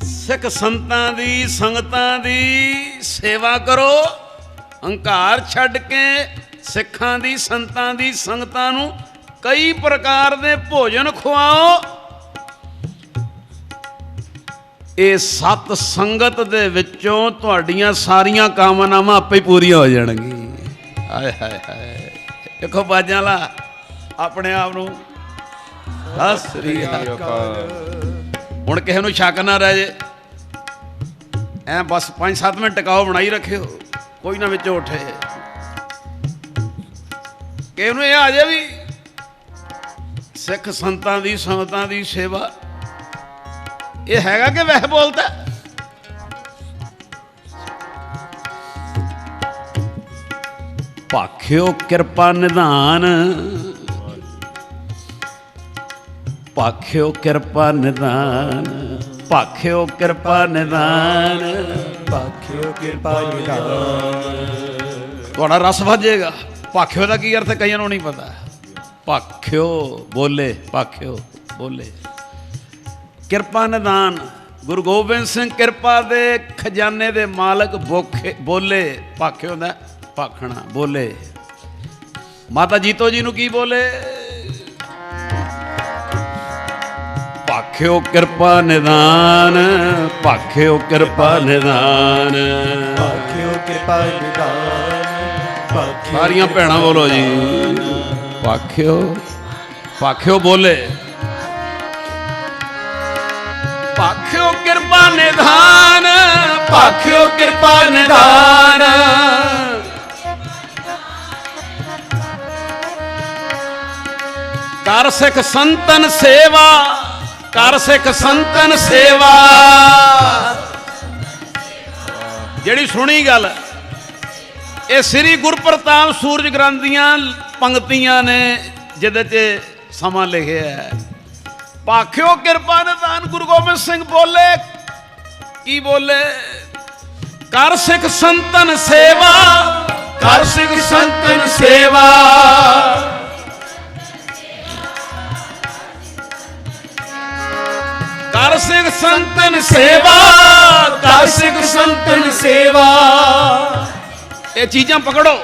ਸਿੱਖ ਸੰਤਾਂ ਦੀ ਸੰਗਤਾਂ ਦੀ ਸੇਵਾ ਕਰੋ, ਹੰਕਾਰ ਛੱਡ ਕੇ ਸਿੱਖਾਂ ਦੀ ਸੰਤਾਂ ਦੀ ਸੰਗਤਾਂ ਨੂੰ ਕਈ ਪ੍ਰਕਾਰ ਦੇ ਭੋਜਨ ਖਵਾਓ। ਇਹ ਸਤ ਸੰਗਤ ਦੇ ਵਿੱਚੋਂ ਤੁਹਾਡੀਆਂ ਸਾਰੀਆਂ ਕਾਮਨਾਵਾਂ ਆਪੇ ਹੀ ਪੂਰੀਆਂ ਹੋ ਜਾਣਗੀਆਂ। ਹਾਏ ਹਾਏ ਹਾਏ, ਦੇਖੋ ਬਾਜਾਂ ਵਾਲਾ ਆਪਣੇ ਆਪ ਨੂੰ ਸਤਿ ਸ੍ਰੀ ਅਕਾਲ। ਹੁਣ ਕਿਸੇ ਨੂੰ ਸ਼ੱਕ ਨਾ ਰਹਿ ਜੇ, ਐ ਬਸ 5-7 ਮਿੰਟ ਟਿਕਾਓ ਬਣਾਈ ਰੱਖਿਓ, ਕੋਈ ਨਾ ਵਿੱਚੋਂ ਉੱਠੇ। ਕਿਸੇ ਨੂੰ ਇਹ ਆ ਜੇ ਵੀ ਸਿੱਖ ਸੰਤਾਂ ਦੀ ਸੰਗਤਾਂ ਦੀ ਸੇਵਾ ਇਹ ਹੈਗਾ ਕਿ ਵੈਸੇ ਬੋਲਦਾ? ਭਾਖਿਓ ਕਿਰਪਾ ਨਿਧਾਨ, ਭਾਖਿਓ ਕਿਰਪਾ ਨਿਧਾਨ, ਭਾਖਿਓ ਕਿਰਪਾ ਨਿਧਾਨ, ਭਾਖਿਓ ਕਿਰਪਾ ਨਿਧਾਨ। ਤੁਹਾਡਾ ਰਸ ਵੱਜੇਗਾ। ਭਾਖਿਓ ਦਾ ਕੀ ਅਰਥ ਹੈ ਕਈਆਂ ਨੂੰ ਨਹੀਂ ਪਤਾ। ਭਾਖਿਓ ਬੋਲੇ, ਭਾਖਿਓ ਬੋਲੇ, ਕਿਰਪਾ ਨਿਧਾਨ। ਗੁਰੂ ਗੋਬਿੰਦ ਸਿੰਘ ਕਿਰਪਾ ਦੇ ਖਜ਼ਾਨੇ ਦੇ ਮਾਲਕ ਬੋਲੇ, ਭਾਖਿਓ ਦਾ ਭਾਖਣਾ ਬੋਲੇ। ਮਾਤਾ ਜੀਤੋ ਜੀ ਨੂੰ ਕੀ ਬੋਲੇ? ਭਾਖਿਓ ਕਿਰਪਾ ਨਿਧਾਨ, ਭਾਖਿਓ ਕਿਰਪਾ ਨਿਧਾਨ, ਭਾਖਿਓ ਕਿਰਪਾ ਨਿਧਾਨ। ਸਾਰੀਆਂ ਭੈਣਾਂ ਬੋਲੋ ਜੀ, ਭਾਖਿਓ। ਭਾਖਿਓ ਬੋਲੇ, ਭਾਖਿਓ ਕਿਰਪਾ ਨਿਧਾਨ, ਭਾਖਿਓ ਕਿਰਪਾ ਨਿਧਾਨ। ਕਰ ਸਿੱਖ ਸੰਤਨ ਸੇਵਾ, ਕਰ ਸਿੱਖ ਸੰਤਨ ਸੇਵਾ। ਜਿਹੜੀ ਸੁਣੀ ਗੱਲ, ਇਹ ਸ੍ਰੀ ਗੁਰਪ੍ਰਤਾਪ ਸੂਰਜ ਗ੍ਰੰਥ ਦੀਆਂ ਪੰਕਤੀਆਂ ਨੇ ਜਿਹਦੇ 'ਚ ਸਮਾਂ ਲਿਖਿਆ ਹੈ। ਭਾਖਿਓ ਕਿਰਪਾ ਨਿਧਾਨ। ਗੁਰੂ ਗੋਬਿੰਦ ਸਿੰਘ ਬੋਲੇ, ਕੀ ਬੋਲੇ? ਕਰ ਸਿੱਖ ਸੰਤਨ ਸੇਵਾ, ਕਰ ਸਿੱਖ ਸੰਤਨ ਸੇਵਾ। ਕਰ ਸਿੱਖ ਸੰਤਨ ਸੇਵਾ, ਕਰ ਸਿੱਖ ਸੰਤਨ ਸੇਵਾ। ਇਹ ਚੀਜ਼ਾਂ ਪਕੜੋ।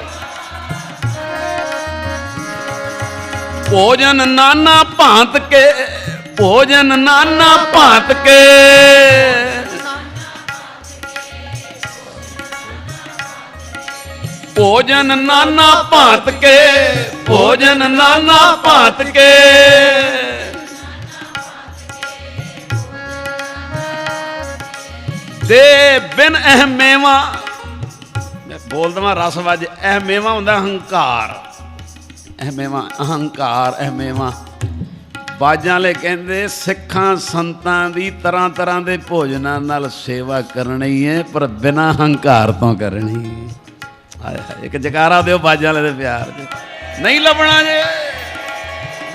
ਭੋਜਨ ਨਾਨਾ ਭਾਂਤ ਕੇ, ਭੋਜਨ ਨਾਨਾ ਭਾਂਤ ਕੇ। ਭੋਜਨ ਨਾਨਾ ਭਾਂਤ ਕੇ, ਭੋਜਨ ਨਾਨਾ ਭਾਂਤ ਕੇ। ਦੇ ਬਿਨ ਇਹ ਮੇਵਾ, ਮੈਂ ਬੋਲ ਦਵਾਂ ਰਸ ਵੱਜ। ਇਹ ਮੇਵਾ ਹੁੰਦਾ ਹੰਕਾਰ, ਇਹ ਮੇਵਾ ਅਹੰਕਾਰ, ਇਹ ਮੇਵਾ। ਬਾਜਾਂ ਵਾਲੇ ਕਹਿੰਦੇ ਸਿੱਖਾਂ ਸੰਤਾਂ ਦੀ ਤਰ੍ਹਾਂ ਤਰ੍ਹਾਂ ਦੇ ਭੋਜਨਾਂ ਨਾਲ ਸੇਵਾ ਕਰਨੀ ਹੈ, ਪਰ ਬਿਨਾਂ ਹੰਕਾਰ ਤੋਂ ਕਰਨੀ। ਹਾਏ ਹਾਏ, ਇੱਕ ਜਕਾਰਾ ਦਿਓ ਬਾਜਾਂ ਵਾਲੇ ਦੇ ਪਿਆਰ ਦੇ। ਨਹੀਂ ਲੱਭਣਾ ਜੇ,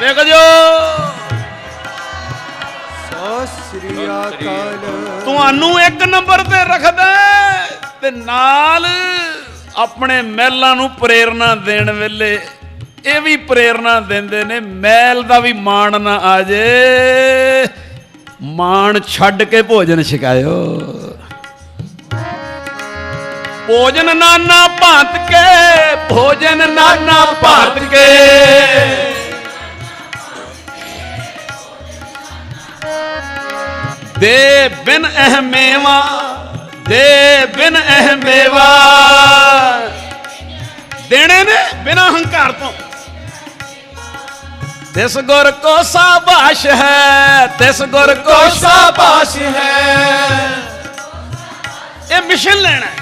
ਵੇਖ ਜੋ। ਸਤਿ ਸ੍ਰੀ ਅਕਾਲ। ਤੁਹਾਨੂੰ ਇੱਕ ਨੰਬਰ ਤੇ ਰੱਖਦਾ ਤੇ ਨਾਲ ਆਪਣੇ ਮਹਿਲਾਂ ਨੂੰ ਪ੍ਰੇਰਨਾ ਦੇਣ ਵੇਲੇ ਇਹ ਵੀ ਪ੍ਰੇਰਨਾ ਦਿੰਦੇ ਨੇ, ਮਹਿਲ ਦਾ ਵੀ ਮਾਣ ਨਾ ਆ ਜੇ, ਮਾਣ ਛੱਡ ਕੇ ਭੋਜਨ ਛਕਾਇਓ। ਭੋਜਨ ਨਾਨਾ ਭਾਂਤ ਕੇ, ਭੋਜਨ ਨਾਨਾ ਭਾਂਤ ਕੇ। ਦੇ ਬਿਨ ਇਹ ਮੇਵਾ, ਦੇ ਬਿਨ ਅਹਿ ਮੇਵਾ ਦੇਣੇ ਨੇ ਬਿਨਾਂ ਹੰਕਾਰ ਤੋਂ। ਤਿਸ ਗੁਰ ਕੋ ਸਾਬਾਸ਼ ਹੈ, ਤਿਸ ਗੁਰ ਕੋ शाबाश है। ਇਹ ਮਿਸ਼ਨ ਲੈਣਾ ਹੈ।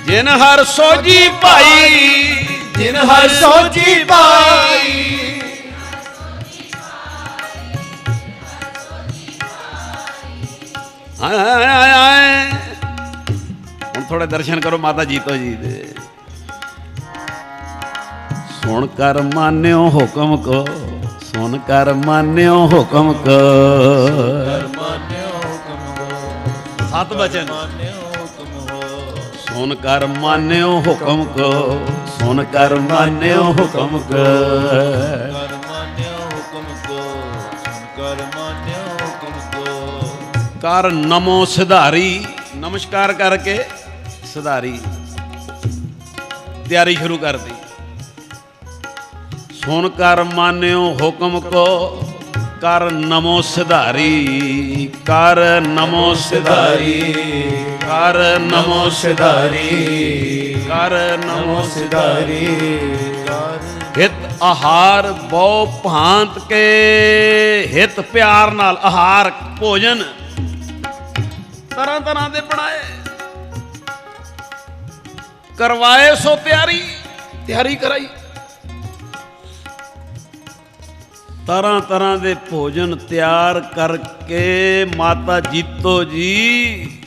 ਜਿਨ ਹਰ ਸੋਜੀ ਭਾਈ, जिन हर सोची पाई। ਹੁਣ ਥੋੜੇ ਦਰਸ਼ਨ ਕਰੋ ਮਾਤਾ ਜੀਤੋ ਜੀ ਦੇ। ਸੁਣ ਕਰ ਮਾਨਿਓ ਹੁਕਮ ਕੋ, ਸੁਣ ਕਰ ਮਾਨਿਓ ਹੁਕਮ ਕੋ। ਸਤ ਬਚਨ ਸੁਣ ਕਰ ਮਾਨਿਓ ਹੁਕਮ ਕੋ, ਸੁਣ ਕਰ ਮਾਨਿਓ ਹੁਕਮ ਕੋ। ਕਰ ਨਮੋ ਸਿਧਾਰੀ, ਨਮਸਕਾਰ ਕਰਕੇ ਸਿਧਾਰੀ ਤਿਆਰੀ ਸ਼ੁਰੂ ਕਰਦੀ। ਸੁਣ ਕਰ ਮਾਨਿਓ ਹੁਕਮ ਕੋ, ਕਰ ਨਮੋ ਸਿਧਾਰੀ, ਕਰ ਨਮੋ ਸਿਧਾਰੀ, ਕਰ ਨਮੋ ਸਿਧਾਰੀ, ਕਰ ਨਮੋ ਸਿਧਾਰੀ। ਹਿਤ ਆਹਾਰ ਬਹੁ ਭਾਂਤ ਕੇ, ਹਿਤ ਪਿਆਰ ਨਾਲ ਆਹਾਰ ਭੋਜਨ ਤਰ੍ਹਾਂ ਤਰ੍ਹਾਂ ਦੇ ਬਣਾਏ, ਕਰਵਾਏ ਸੋ ਤਿਆਰੀ, ਤਿਆਰੀ ਕਰਾਈ। ਤਰ੍ਹਾਂ ਤਰ੍ਹਾਂ ਦੇ ਭੋਜਨ ਤਿਆਰ ਕਰਕੇ ਮਾਤਾ ਜੀਤੋ ਜੀ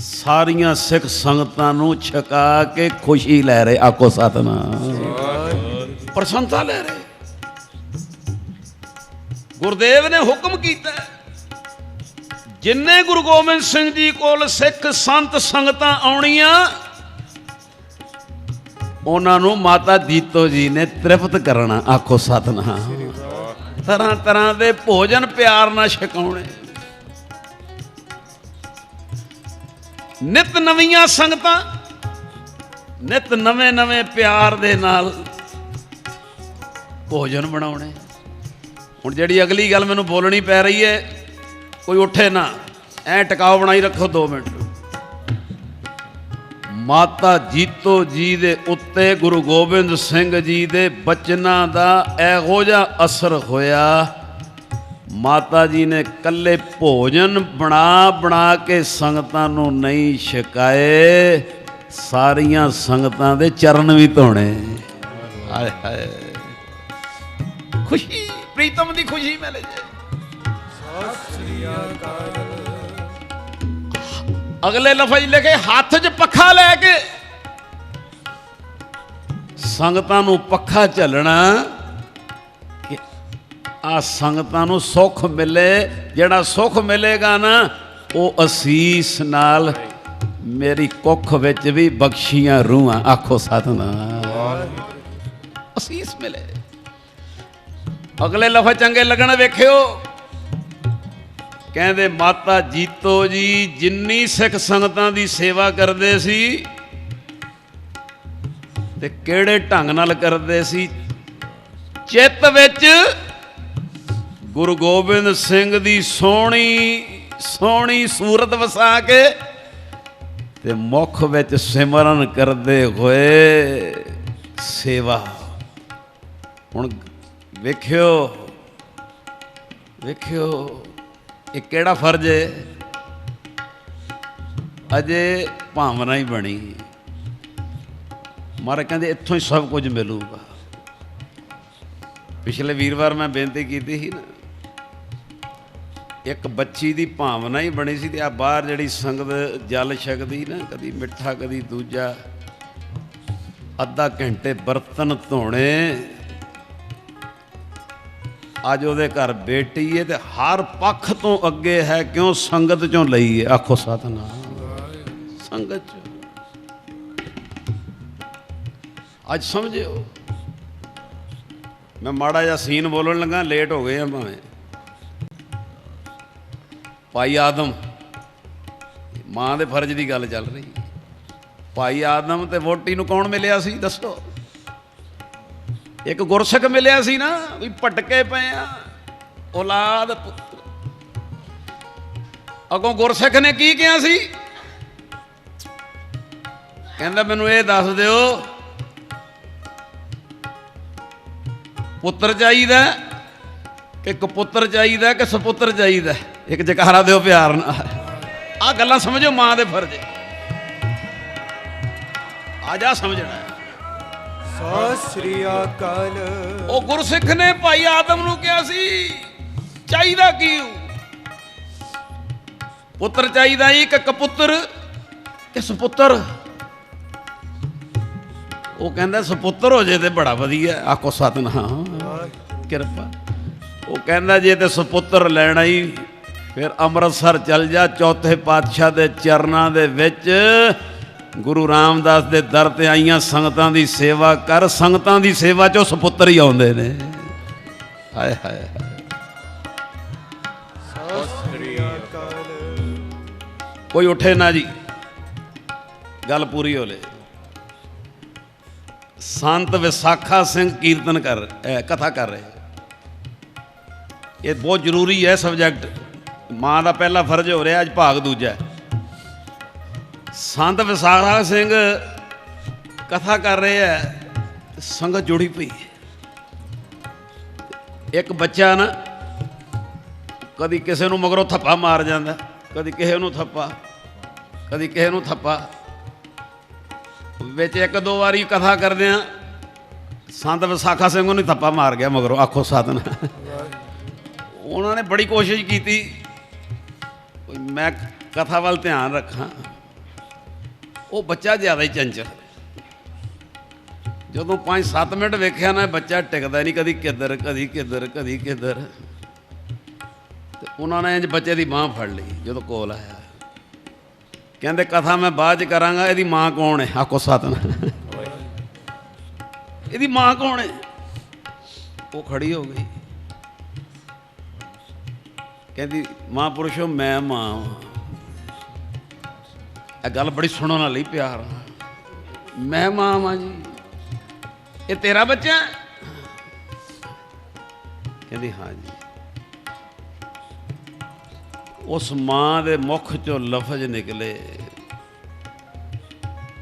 ਸਾਰੀਆਂ ਸਿੱਖ ਸੰਗਤਾਂ ਨੂੰ ਛਕਾ ਕੇ ਖੁਸ਼ੀ ਲੈ ਰਹੇ। ਆਖੋ ਸਤਿਨਾਮ। ਪ੍ਰਸੰਨਤਾ ਲੈ ਰਹੇ। ਗੁਰਦੇਵ ਨੇ ਹੁਕਮ ਕੀਤਾ, ਜਿੰਨੇ ਗੁਰੂ ਗੋਬਿੰਦ ਸਿੰਘ ਜੀ ਕੋਲ ਸਿੱਖ ਸੰਤ ਸੰਗਤਾਂ ਆਉਣੀਆਂ ਉਹਨਾਂ ਨੂੰ ਮਾਤਾ ਜੀਤੋ ਜੀ ਨੇ ਤ੍ਰਿਪਤ ਕਰਨਾ। ਆਖੋ ਸਤਿਨਾਮ। ਤਰ੍ਹਾਂ ਤਰ੍ਹਾਂ ਦੇ ਭੋਜਨ ਪਿਆਰ ਨਾਲ ਛਕਾਉਣੇ। ਨਿਤ ਨਵੀਆਂ ਸੰਗਤਾਂ, ਨਿਤ ਨਵੇਂ ਨਵੇਂ ਪਿਆਰ ਦੇ ਨਾਲ ਭੋਜਨ ਬਣਾਉਣੇ। ਹੁਣ ਜਿਹੜੀ ਅਗਲੀ ਗੱਲ ਮੈਨੂੰ ਬੋਲਣੀ ਪੈ ਰਹੀ ਹੈ, ਕੋਈ ਉੱਠੇ ਨਾ, ਐ ਟਿਕਾਓ ਬਣਾਈ ਰੱਖੋ 2 ਮਿੰਟ। ਮਾਤਾ ਜੀਤੋ ਜੀ ਦੇ ਉੱਤੇ ਗੁਰੂ ਗੋਬਿੰਦ ਸਿੰਘ ਜੀ ਦੇ ਬਚਨਾਂ ਦਾ ਇਹੋ ਜਿਹਾ ਅਸਰ ਹੋਇਆ, ਮਾਤਾ ਜੀ ਨੇ ਕੱਲੇ ਭੋਜਨ ਬਣਾ ਬਣਾ ਕੇ ਸੰਗਤਾਂ ਨੂੰ ਨਹੀਂ ਛਕਾਏ, ਸਾਰੀਆਂ ਸੰਗਤਾਂ ਦੇ ਚਰਨ ਵੀ ਧੋਣੇ। ਹਾਏ ਹਾਏ, ਖੁਸ਼ੀ ਪ੍ਰੀਤਮ ਦੀ ਖੁਸ਼ੀ ਮਿਲੇ ਜੇ। ਅਗਲੇ ਲਫ਼ਜ਼ ਲਿਖੇ, ਹੱਥ 'ਚ ਪੱਖਾ ਲੈ ਕੇ ਸੰਗਤਾਂ ਨੂੰ ਪੱਖਾ ਝੱਲਣਾ ਕਿ ਆ ਸੰਗਤਾਂ ਨੂੰ ਸੁੱਖ ਮਿਲੇ। ਜਿਹੜਾ ਸੁੱਖ ਮਿਲੇਗਾ ਨਾ ਉਹ ਅਸੀਸ ਨਾਲ ਮੇਰੀ ਕੁੱਖ ਵਿੱਚ ਵੀ ਬਖਸ਼ੀਆਂ ਰੂਹਾਂ। ਆਖੋ ਸਤਿਨਾਮ। ਅਸੀਸ ਮਿਲੇ। ਅਗਲੇ ਲਫ਼ਜ਼ ਚੰਗੇ ਲੱਗਣ ਵੇਖਿਓ। ਕਹਿੰਦੇ ਮਾਤਾ ਜੀਤੋ ਜੀ ਜਿੰਨੀ ਸਿੱਖ ਸੰਗਤਾਂ ਦੀ ਸੇਵਾ ਕਰਦੇ ਸੀ ਤੇ ਕਿਹੜੇ ਢੰਗ ਨਾਲ ਕਰਦੇ ਸੀ। ਚਿੱਤ ਵਿੱਚ ਗੁਰੂ ਗੋਬਿੰਦ ਸਿੰਘ ਦੀ ਸੋਹਣੀ ਸੋਹਣੀ ਸੂਰਤ ਵਸਾ ਕੇ ਤੇ ਮੁਖ ਵਿੱਚ ਸਿਮਰਨ ਕਰਦੇ ਹੋਏ ਸੇਵਾ। ਹੁਣ ਵੇਖਿਓ ਵੇਖਿਓ ਇਹ ਕਿਹੜਾ ਫਰਜ਼ ਹੈ। ਅਜੇ ਭਾਵਨਾ ਹੀ ਬਣੀ। ਮਹਾਰਾਜ ਕਹਿੰਦੇ ਇੱਥੋਂ ਹੀ ਸਭ ਕੁਝ ਮਿਲੂਗਾ। ਪਿਛਲੇ ਵੀਰਵਾਰ ਮੈਂ ਬੇਨਤੀ ਕੀਤੀ ਸੀ ਨਾ, ਇੱਕ ਬੱਚੀ ਦੀ ਭਾਵਨਾ ਹੀ ਬਣੀ ਸੀ ਤੇ ਆ ਬਾਹਰ ਜਿਹੜੀ ਸੰਗਤ ਜਲ ਛਕਦੀ ਨਾ, ਕਦੀ ਮਿੱਠਾ ਕਦੀ ਦੂਜਾ, ਅੱਧਾ ਘੰਟੇ ਬਰਤਨ ਧੋਣੇ। ਅੱਜ ਉਹਦੇ ਘਰ ਬੇਟੀ ਹੈ ਤੇ ਹਰ ਪੱਖ ਤੋਂ ਅੱਗੇ ਹੈ। ਕਿਉਂ? ਸੰਗਤ ਚੋਂ ਲਈ ਹੈ। ਆਖੋ ਸਤਿਨਾਮ। ਸੰਗਤ ਚੋਂ। ਅੱਜ ਸਮਝਿਓ, ਮੈਂ ਮਾੜਾ ਜਿਹਾ ਸੀਨ ਬੋਲਣ ਲੱਗਾ, ਲੇਟ ਹੋ ਗਏ ਆ ਭਾਵੇਂ। ਭਾਈ ਆਦਮ, ਮਾਂ ਦੇ ਫਰਜ਼ ਦੀ ਗੱਲ ਚੱਲ ਰਹੀ। ਭਾਈ ਆਦਮ ਤੇ ਵੋਟੀ ਨੂੰ ਕੌਣ ਮਿਲਿਆ ਸੀ ਦੱਸੋ? ਇੱਕ ਗੁਰਸਿੱਖ ਮਿਲਿਆ ਸੀ ਨਾ, ਵੀ ਭਟਕੇ ਪਏ ਆ ਔਲਾਦ। ਅੱਗੋਂ ਗੁਰਸਿੱਖ ਨੇ ਕੀ ਕਿਹਾ ਸੀ? ਕਹਿੰਦਾ ਮੈਨੂੰ ਇਹ ਦੱਸ ਦਿਓ, ਪੁੱਤਰ ਚਾਹੀਦਾ ਕਿ ਕਪੁੱਤਰ ਚਾਹੀਦਾ ਕਿ ਸਪੁੱਤਰ ਚਾਹੀਦਾ? ਇੱਕ ਜਕਾਰਾ ਦਿਓ ਪਿਆਰ ਨਾਲ। ਆਹ ਗੱਲਾਂ ਸਮਝੋ, ਮਾਂ ਦੇ ਫਰਜ਼ ਆ ਜਾ ਸਮਝਣਾ। ਸਤਿ ਸ੍ਰੀ ਅਕਾਲ। ਉਹ ਗੁਰਸਿੱਖ ਨੇ ਭਾਈ ਆਦਮ ਨੂੰ ਕਿਹਾ ਸੀ ਚਾਹੀਦਾ ਕੀ? ਪੁੱਤਰ ਚਾਹੀਦਾ ਜੀ ਕਿ ਕਪੁੱਤਰ ਕਿ ਸਪੁੱਤਰ? ਉਹ ਕਹਿੰਦਾ ਸਪੁੱਤਰ ਹੋ ਜੇ ਤੇ ਬੜਾ ਵਧੀਆ। ਆਖੋ ਸਤਿਨਾਮ ਕਿਰਪਾ। ਉਹ ਕਹਿੰਦਾ ਜੇ ਤੇ ਸਪੁੱਤਰ ਲੈਣਾ ਹੀ ਫਿਰ ਅੰਮ੍ਰਿਤਸਰ ਚੱਲ ਜਾ, ਚੌਥੇ ਪਾਤਸ਼ਾਹ ਦੇ ਚਰਨਾਂ ਦੇ ਵਿੱਚ ਗੁਰੂ ਰਾਮਦਾਸ ਦੇ ਦਰ ਤੇ ਆਈਆਂ ਸੰਗਤਾਂ ਦੀ ਸੇਵਾ ਕਰ। ਸੰਗਤਾਂ ਦੀ ਸੇਵਾ ਚੋਂ ਸਪੁੱਤਰ ਹੀ ਆਉਂਦੇ ਨੇ। ਹਾਏ ਹਾਏ ਹਾਏ। ਸਤਿ ਸ੍ਰੀ ਅਕਾਲ। ਕੋਈ ਉੱਠੇ ਨਾ ਜੀ, ਗੱਲ ਪੂਰੀ ਹੋ ਲੇ। ਸੰਤ ਵਿਸਾਖਾ ਸਿੰਘ ਕੀਰਤਨ ਕਰ ਕਥਾ ਕਰ ਰਹੇ। ਇਹ ਬਹੁਤ ਜ਼ਰੂਰੀ ਹੈ ਸਬਜੈਕਟ। ਮਾਂ ਦਾ ਪਹਿਲਾ ਫਰਜ਼ ਹੋ ਰਿਹਾ, ਅੱਜ ਭਾਗ ਦੂਜਾ। ਸੰਤ ਵਿਸਾਖਾ ਸਿੰਘ ਕਥਾ ਕਰ ਰਹੇ ਹੈ, ਸੰਗਤ ਜੁੜੀ ਪਈ। ਇੱਕ ਬੱਚਾ ਨਾ ਕਦੀ ਕਿਸੇ ਨੂੰ ਮਗਰੋਂ ਥੱਪਾ ਮਾਰ ਜਾਂਦਾ, ਕਦੀ ਕਿਸੇ ਨੂੰ ਥੱਪਾ, ਕਦੀ ਕਿਸੇ ਨੂੰ ਥੱਪਾ। ਵਿੱਚ ਇੱਕ ਦੋ ਵਾਰੀ ਕਥਾ ਕਰਦਿਆਂ ਸੰਤ ਵਿਸਾਖਾ ਸਿੰਘ ਨੂੰ ਥੱਪਾ ਮਾਰ ਗਿਆ ਮਗਰੋਂ। ਆਖੋ ਸਤਿਨਾਮ। ਉਹਨਾਂ ਨੇ ਬੜੀ ਕੋਸ਼ਿਸ਼ ਕੀਤੀ ਮੈਂ ਕਥਾ ਵੱਲ ਧਿਆਨ ਰੱਖਾਂ। ਉਹ ਬੱਚਾ ਜ਼ਿਆਦਾ ਹੀ ਚੰਚਲ। ਜਦੋਂ 5-7 ਮਿੰਟ ਵੇਖਿਆ ਨਾ, ਬੱਚਾ ਟਿਕਦਾ ਨਹੀਂ, ਕਦੀ ਕਿੱਧਰ ਕਦੀ ਕਿੱਧਰ ਕਦੀ ਕਿੱਧਰ। ਤੇ ਉਹਨਾਂ ਨੇ ਇੰਝ ਬੱਚੇ ਦੀ ਬਾਂਹ ਫੜ ਲਈ। ਜਦੋਂ ਕੋਲ ਆਇਆ ਕਹਿੰਦੇ ਕਥਾ ਮੈਂ ਬਾਅਦ 'ਚ ਕਰਾਂਗਾ, ਇਹਦੀ ਮਾਂ ਕੌਣ ਹੈ? ਆਖੋ ਸਤਿਨਾਮ। ਇਹਦੀ ਮਾਂ ਕੌਣ ਹੈ? ਉਹ ਖੜੀ ਹੋ ਗਈ, ਕਹਿੰਦੀ ਮਹਾਂਪੁਰਸ਼ੋ ਮੈਂ ਮਾਂ ਵਾਂ। ਇਹ ਗੱਲ ਬੜੀ ਸੁਣਨ ਵਾਲੀ ਪਿਆਰ। ਮੈਂ ਮਾਂ ਵਾਂ ਜੀ, ਇਹ ਤੇਰਾ ਬੱਚਾ? ਕਹਿੰਦੀ ਹਾਂ ਜੀ। ਉਸ ਮਾਂ ਦੇ ਮੁਖ ਚੋਂ ਲਫ਼ਜ਼ ਨਿਕਲੇ,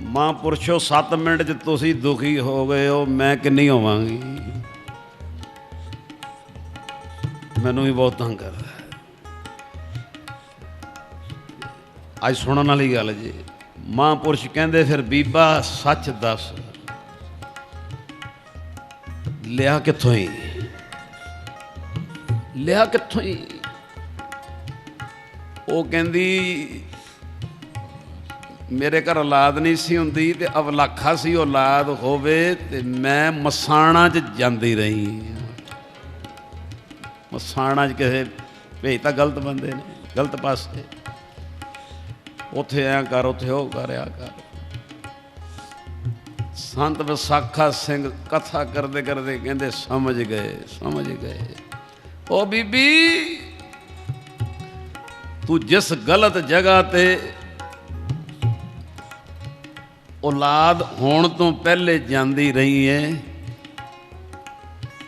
ਮਹਾਂਪੁਰਸ਼ੋ 7 ਮਿੰਟ 'ਚ ਤੁਸੀਂ ਦੁਖੀ ਹੋ ਗਏ ਹੋ, ਮੈਂ ਕਿੰਨੀ ਹੋਵਾਂਗੀ? ਮੈਨੂੰ ਵੀ ਬਹੁਤ ਤੰਗ ਕਰਦਾ। ਅੱਜ ਸੁਣਨ ਵਾਲੀ ਗੱਲ ਜੀ। ਮਹਾਂਪੁਰਸ਼ ਕਹਿੰਦੇ ਫਿਰ ਬੀਬਾ ਸੱਚ ਦੱਸ, ਲਿਆ ਕਿੱਥੋਂ ਹੀ? ਲਿਆ ਕਿੱਥੋਂ ਹੀ? ਉਹ ਕਹਿੰਦੀ ਮੇਰੇ ਘਰ ਔਲਾਦ ਨਹੀਂ ਸੀ ਹੁੰਦੀ ਤੇ ਅਵਲਾਖਾ ਸੀ ਔਲਾਦ ਹੋਵੇ ਤੇ ਮੈਂ ਮਸਾਣਾ 'ਚ ਜਾਂਦੀ ਰਹੀ। ਮਸਾਣਾ 'ਚ ਕਿਸੇ ਭੇਜ ਤਾਂ ਗਲਤ ਬੰਦੇ ਨੇ, ਗਲਤ ਪਾਸੇ। ਉੱਥੇ ਐਂ ਕਰ, ਉੱਥੇ ਉਹ ਕਰ, ਆ ਕਰ। ਸੰਤ ਵਿਸਾਖਾ ਸਿੰਘ ਕਥਾ ਕਰਦੇ ਕਰਦੇ ਕਹਿੰਦੇ ਸਮਝ ਗਏ, ਸਮਝ ਗਏ। ਉਹ ਬੀਬੀ ਤੂੰ ਜਿਸ ਗਲਤ ਜਗ੍ਹਾ ਤੇ ਔਲਾਦ ਹੋਣ ਤੋਂ ਪਹਿਲੇ ਜਾਂਦੀ ਰਹੀ ਹੈ,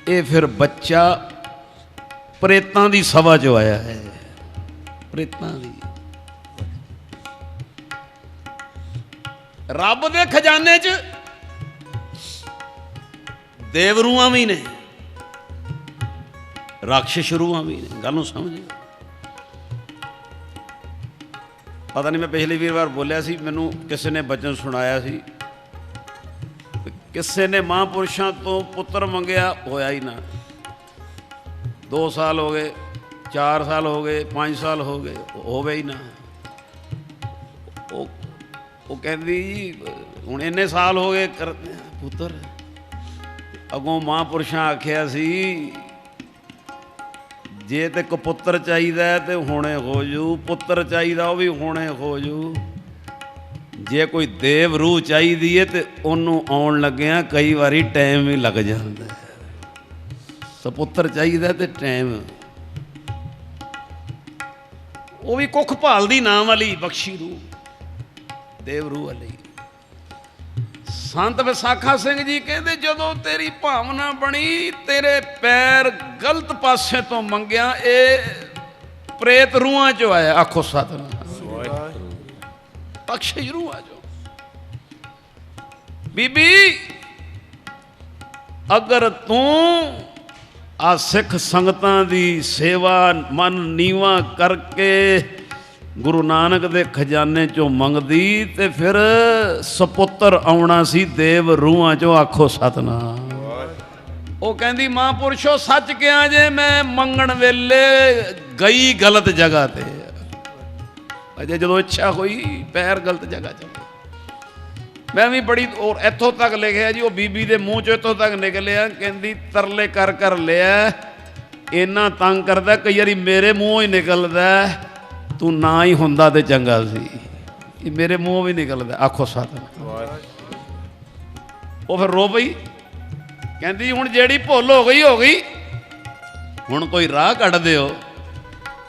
ਇਹ ਫਿਰ ਬੱਚਾ ਪ੍ਰੇਤਾਂ ਦੀ ਸਭਾ 'ਚੋਂ ਆਇਆ ਹੈ। ਪ੍ਰੇਤਾਂ ਦੀ। ਰੱਬ ਦੇ ਖਜ਼ਾਨੇ 'ਚ ਦੇਵਰੂਆਂ ਵੀ ਨੇ, ਰਾਖਸ਼ ਰੂਹਾਂ ਵੀ ਨੇ। ਗੱਲ ਨੂੰ ਸਮਝੇ। ਪਤਾ ਨਹੀਂ ਮੈਂ ਪਿਛਲੇ ਵੀਰਵਾਰ ਬੋਲਿਆ ਸੀ, ਮੈਨੂੰ ਕਿਸੇ ਨੇ ਬਚਨ ਸੁਣਾਇਆ ਸੀ, ਕਿਸੇ ਨੇ ਮਹਾਂਪੁਰਸ਼ਾਂ ਤੋਂ ਪੁੱਤਰ ਮੰਗਿਆ, ਹੋਇਆ ਹੀ ਨਾ। 2 ਸਾਲ ਹੋ ਗਏ, 4 ਸਾਲ ਹੋ ਗਏ, 5 ਸਾਲ ਹੋ ਗਏ, ਹੋਵੇ ਹੀ ਨਾ। ਉਹ ਕਹਿੰਦੀ ਹੁਣ ਇੰਨੇ ਸਾਲ ਹੋ ਗਏ ਪੁੱਤਰ। ਅੱਗੋਂ ਮਹਾਂਪੁਰਸ਼ਾਂ ਆਖਿਆ ਸੀ ਜੇ ਤੇ ਕਪੁੱਤਰ ਚਾਹੀਦਾ ਤੇ ਹੁਣੇ ਹੋ ਜੂ, ਪੁੱਤਰ ਚਾਹੀਦਾ ਉਹ ਵੀ ਹੁਣੇ ਹੋ ਜੂ। ਜੇ ਕੋਈ ਦੇਵ ਰੂਹ ਚਾਹੀਦੀ ਹੈ ਤੇ ਉਹਨੂੰ ਆਉਣ ਲੱਗਿਆ ਕਈ ਵਾਰੀ ਟਾਈਮ ਵੀ ਲੱਗ ਜਾਂਦਾ। ਸਪੁੱਤਰ ਚਾਹੀਦਾ ਤੇ ਟਾਈਮ। ਉਹ ਵੀ ਕੁੱਖ ਭਾਲਦੀ ਨਾਮ ਵਾਲੀ ਬਖਸ਼ੀ ਰੂਹ, ਦੇਵ ਰੂਹ ਵਾਲੀ। ਸੰਤ ਵਿਸਾਖਾ ਸਿੰਘ ਜੀ ਕਹਿੰਦੇ ਜਦੋਂ ਤੇਰੀ ਭਾਵਨਾ ਬਣੀ, ਤੇਰੇ ਪੈਰ ਗਲਤ ਪਾਸੇ ਤੋਂ ਮੰਗਿਆ, ਇਹ ਪ੍ਰੇਤ ਰੂਹਾਂ ਚੋਂ ਆਇਆ। ਆਖੋ ਸਤਿਨਾਮ। ਬਖਸ਼ਿਸ਼ ਰੂਹਾਂ ਚੋਂ। ਬੀਬੀ ਅਗਰ ਤੂੰ ਆ ਸਿੱਖ ਸੰਗਤਾਂ ਦੀ ਸੇਵਾ ਮਨ ਨੀਵਾਂ ਕਰਕੇ ਗੁਰੂ ਨਾਨਕ ਦੇ ਖਜ਼ਾਨੇ ਚੋਂ ਮੰਗਦੀ ਤੇ ਫਿਰ ਸਪੁੱਤਰ ਆਉਣਾ ਸੀ ਦੇਵ ਰੂਹਾਂ ਚੋਂ। ਆਖੋ ਸਤਿਨਾਮ। ਉਹ ਕਹਿੰਦੀ ਮਹਾਂਪੁਰਸ਼ੋ ਸੱਚ ਕਿਹਾ ਜੇ, ਮੈਂ ਮੰਗਣ ਵੇਲੇ ਗਈ ਗਲਤ ਜਗ੍ਹਾ ਤੇ। ਅਜੇ ਜਦੋਂ ਇੱਛਾ ਹੋਈ ਪੈਰ ਗਲਤ ਜਗ੍ਹਾ ਚ। ਮੈਂ ਵੀ ਬੜੀ ਔਰ ਇੱਥੋਂ ਤੱਕ ਲਿਖਿਆ ਜੀ, ਉਹ ਬੀਬੀ ਦੇ ਮੂੰਹ ਚੋਂ ਇੱਥੋਂ ਤੱਕ ਨਿਕਲਿਆ, ਕਹਿੰਦੀ ਤਰਲੇ ਕਰ ਕਰ ਲਿਆ, ਇੰਨਾ ਤੰਗ ਕਰਦਾ ਕਈ ਵਾਰੀ ਮੇਰੇ ਮੂੰਹੋਂ ਹੀ ਨਿਕਲਦਾ, ਤੂੰ ਨਾ ਹੀ ਹੁੰਦਾ ਤੇ ਚੰਗਾ ਸੀ। ਇਹ ਮੇਰੇ ਮੂੰਹੋਂ ਵੀ ਨਿਕਲਦਾ। ਆਖੋ ਸਤਿਨਾਮ। ਉਹ ਫਿਰ ਰੋ ਪਈ, ਕਹਿੰਦੀ ਹੁਣ ਜਿਹੜੀ ਭੁੱਲ ਹੋ ਗਈ ਹੋ ਗਈ, ਹੁਣ ਕੋਈ ਰਾਹ ਕੱਢ ਦਿਓ।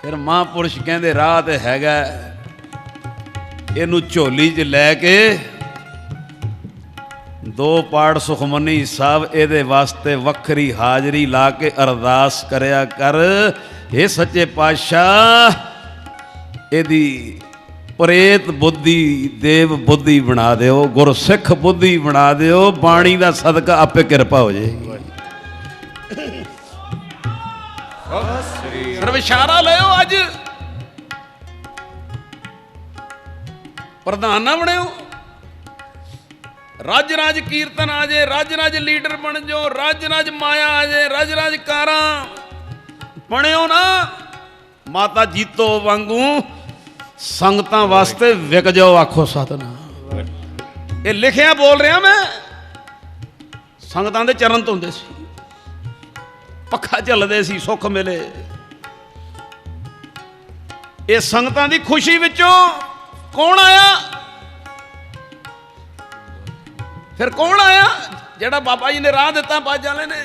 ਫਿਰ ਮਹਾਂਪੁਰਸ਼ ਕਹਿੰਦੇ ਰਾਹ ਤੇ ਹੈਗਾ, ਇਹਨੂੰ ਝੋਲੀ 'ਚ ਲੈ ਕੇ 2 ਪਾਠ ਸੁਖਮਨੀ ਸਾਹਿਬ ਇਹਦੇ ਵਾਸਤੇ ਵੱਖਰੀ ਹਾਜ਼ਰੀ ਲਾ ਕੇ ਅਰਦਾਸ ਕਰਿਆ ਕਰ, ਹੇ ਸੱਚੇ ਪਾਤਸ਼ਾਹ ਇਹਦੀ ਪ੍ਰੇਤ ਬੁੱਧੀ ਦੇਵ ਬੁੱਧੀ ਬਣਾ ਦਿਓ, ਗੁਰਸਿੱਖ ਬੁੱਧੀ ਬਣਾ ਦਿਓ, ਬਾਣੀ ਦਾ ਸਦਕਾ ਆਪੇ ਕਿਰਪਾ ਹੋ ਜਾਏਗੀ। ਸਿਰਫ ਇਸ਼ਾਰਾ ਲਿਓ, ਅੱਜ ਪ੍ਰਧਾਨ ਨਾ ਬਣਿਓ, ਰੱਜ ਰਾਜ ਕੀਰਤਨ ਆ ਜੇ, ਰੱਜ ਰਾਜ ਲੀਡਰ ਬਣ ਜਾਓ, ਰੱਜ ਰਾਜ ਮਾਇਆ ਆ ਜੇ, ਰੱਜ ਰਾਜ ਕਾਰਾਂ ਬਣਿਓ ਨਾ। ਮਾਤਾ ਜੀਤੋ ਵਾਂਗੂ ਸੰਗਤਾਂ ਵਾਸਤੇ ਵਿਕ ਜਾਓ। ਆਖੋ ਸਤਿਨਾਮ। ਇਹ ਲਿਖਿਆ ਬੋਲ ਰਿਹਾ ਮੈਂ। ਸੰਗਤਾਂ ਦੇ ਚਰਨ ਧੋਂਦੇ ਸੀ, ਪੱਖਾ ਚੱਲਦੇ ਸੀ, ਸੁੱਖ ਮਿਲੇ। ਇਹ ਸੰਗਤਾਂ ਦੀ ਖੁਸ਼ੀ ਵਿੱਚੋਂ ਕੌਣ ਆਇਆ? ਫਿਰ ਕੌਣ ਆਇਆ? ਜਿਹੜਾ ਬਾਬਾ ਜੀ ਨੇ ਰਾਹ ਦਿੱਤਾ ਬਾਜਾਂ ਵਾਲੇ ਨੇ।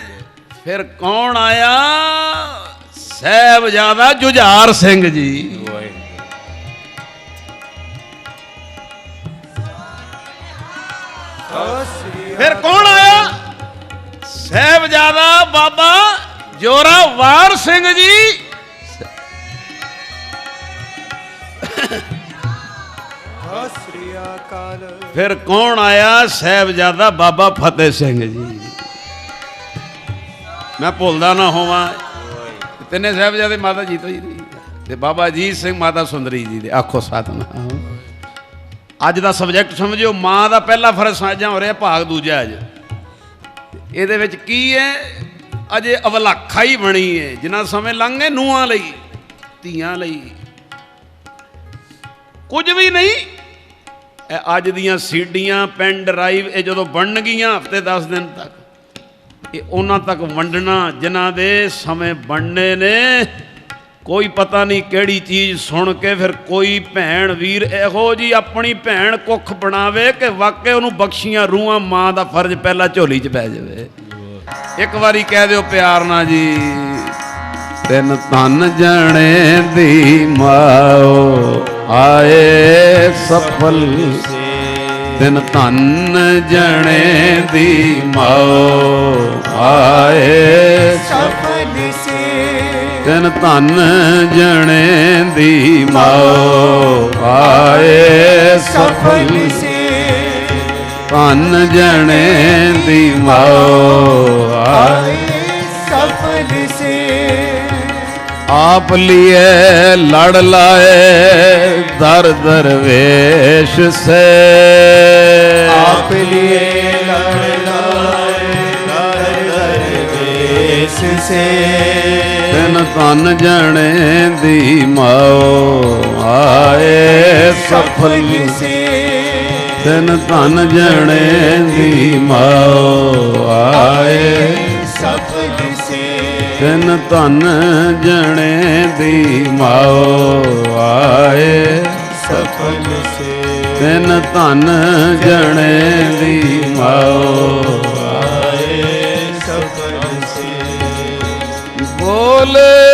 ਫਿਰ ਕੌਣ ਆਇਆ? ਸਾਹਿਬਜ਼ਾਦਾ ਜੁਝਾਰ ਸਿੰਘ ਜੀ। ਫਿਰ ਕੌਣ ਆਇਆ? ਸਾਹਿਬਜ਼ਾਦਾ ਬਾਬਾ ਜੋਰਾਵਰ ਸਿੰਘ ਜੀ। ਫਿਰ ਕੌਣ ਆਇਆ? ਸਾਹਿਬਜ਼ਾਦਾ ਬਾਬਾ ਫਤਿਹ ਸਿੰਘ ਜੀ। ਮੈਂ ਭੁੱਲਦਾ ਨਾ ਹੋਵਾਂ, ਤਿੰਨੇ ਸਾਹਿਬਜ਼ਾਦੇ ਮਾਤਾ ਜੀਤੋ ਜੀ ਦੇ ਤੇ ਬਾਬਾ ਅਜੀਤ ਸਿੰਘ ਮਾਤਾ ਸੁੰਦਰੀ ਜੀ ਦੇ। ਆਖੋ ਸਤਿਨਾਮ। ਅੱਜ ਦਾ ਸਬਜੈਕਟ ਸਮਝਿਓ, ਮਾਂ ਦਾ ਪਹਿਲਾ ਫਰਜ਼ ਸਾਂਝਾ ਹੋ ਰਿਹਾ, ਭਾਗ ਦੂਜਾ ਅੱਜ। ਇਹਦੇ ਵਿੱਚ ਕੀ ਹੈ? ਅਜੇ ਅਵਲਾਖਾ ਹੀ ਬਣੀ ਹੈ। ਜਿੰਨਾ ਸਮੇਂ ਲੰਘ ਗਏ ਨੂੰਹਾਂ ਲਈ, ਧੀਆਂ ਲਈ ਕੁਝ ਵੀ ਨਹੀਂ। ਇਹ ਅੱਜ ਦੀਆਂ ਸੀਡੀਆਂ, ਪੈਨ ਡਰਾਈਵ, ਇਹ ਜਦੋਂ ਬਣਨਗੀਆਂ ਹਫ਼ਤੇ 10 ਦਿਨ ਤੱਕ, ਇਹ ਉਹਨਾਂ ਤੱਕ ਵੰਡਣਾ ਜਿਨ੍ਹਾਂ ਦੇ ਸਮੇਂ ਬਣਨੇ ਨੇ। ਕੋਈ ਪਤਾ ਨਹੀਂ ਕਿਹੜੀ ਚੀਜ਼ ਸੁਣ ਕੇ ਫਿਰ ਕੋਈ ਭੈਣ ਵੀਰ ਇਹੋ ਜੀ ਆਪਣੀ ਭੈਣ ਕੁੱਖ ਬਣਾਵੇ ਕਿ ਵਾਕਿਆ ਉਹਨੂੰ ਬਖਸ਼ੀਆਂ ਰੂਹਾਂ ਮਾਂ ਦਾ ਫਰਜ਼ ਪਹਿਲਾਂ ਝੋਲੀ 'ਚ ਪੈ ਜਾਵੇ। ਇੱਕ ਵਾਰੀ ਕਹਿ ਦਿਓ ਪਿਆਰ ਨਾਲ ਜੀ, ਤਿੰਨ ਧਨ ਜਣੇ ਦੀ ਮਾਓ ਆਏ ਸਫਲ, ਤਿੰਨ ਧਨ ਜਣੇ ਦੀ ਮਾਓ ਆਏ ਸਫਲ ਸੇ, ਤਿੰਨ ਧਨ ਜਣੇ ਦੀ ਮਾਓ ਆਏ ਸਫਲ ਸੇ, ਧਨ ਜਣੇ ਦੀ ਮਾਓ ਆਏ ਸਫਲ ਸੇ। ਆਪ ਲਿਏ ਲੜ ਲਾਏ ਦਰ ਦਰਵੇਸ਼ ਸੇ, ਆਪ ਲਿਏ ਲੜ ਲਾਏ ਦਰ ਦਰਵੇਸ਼ ਸੇ, ਤਿਨ ਧਨ ਜਣੇ ਦੀ ਮਾਓ ਆਏ ਸਫਲ ਸੇ, ਤਿਨ ਧਨ ਜਣੇ ਦੀ ਮਾਓ ਆਏ ਸਫਲ ਸੇ, ਤਿਨ ਧਨ ਜਣੇ ਦੀ ਮਾਓ ਆਏ ਸਫਲ ਸੇ, ਤਿਨ ਧਨ ਜਣੇ ਦੀ ਮਾਓ ਆਏ ਸਫਲ ਸੇ। ਬੋਲੇ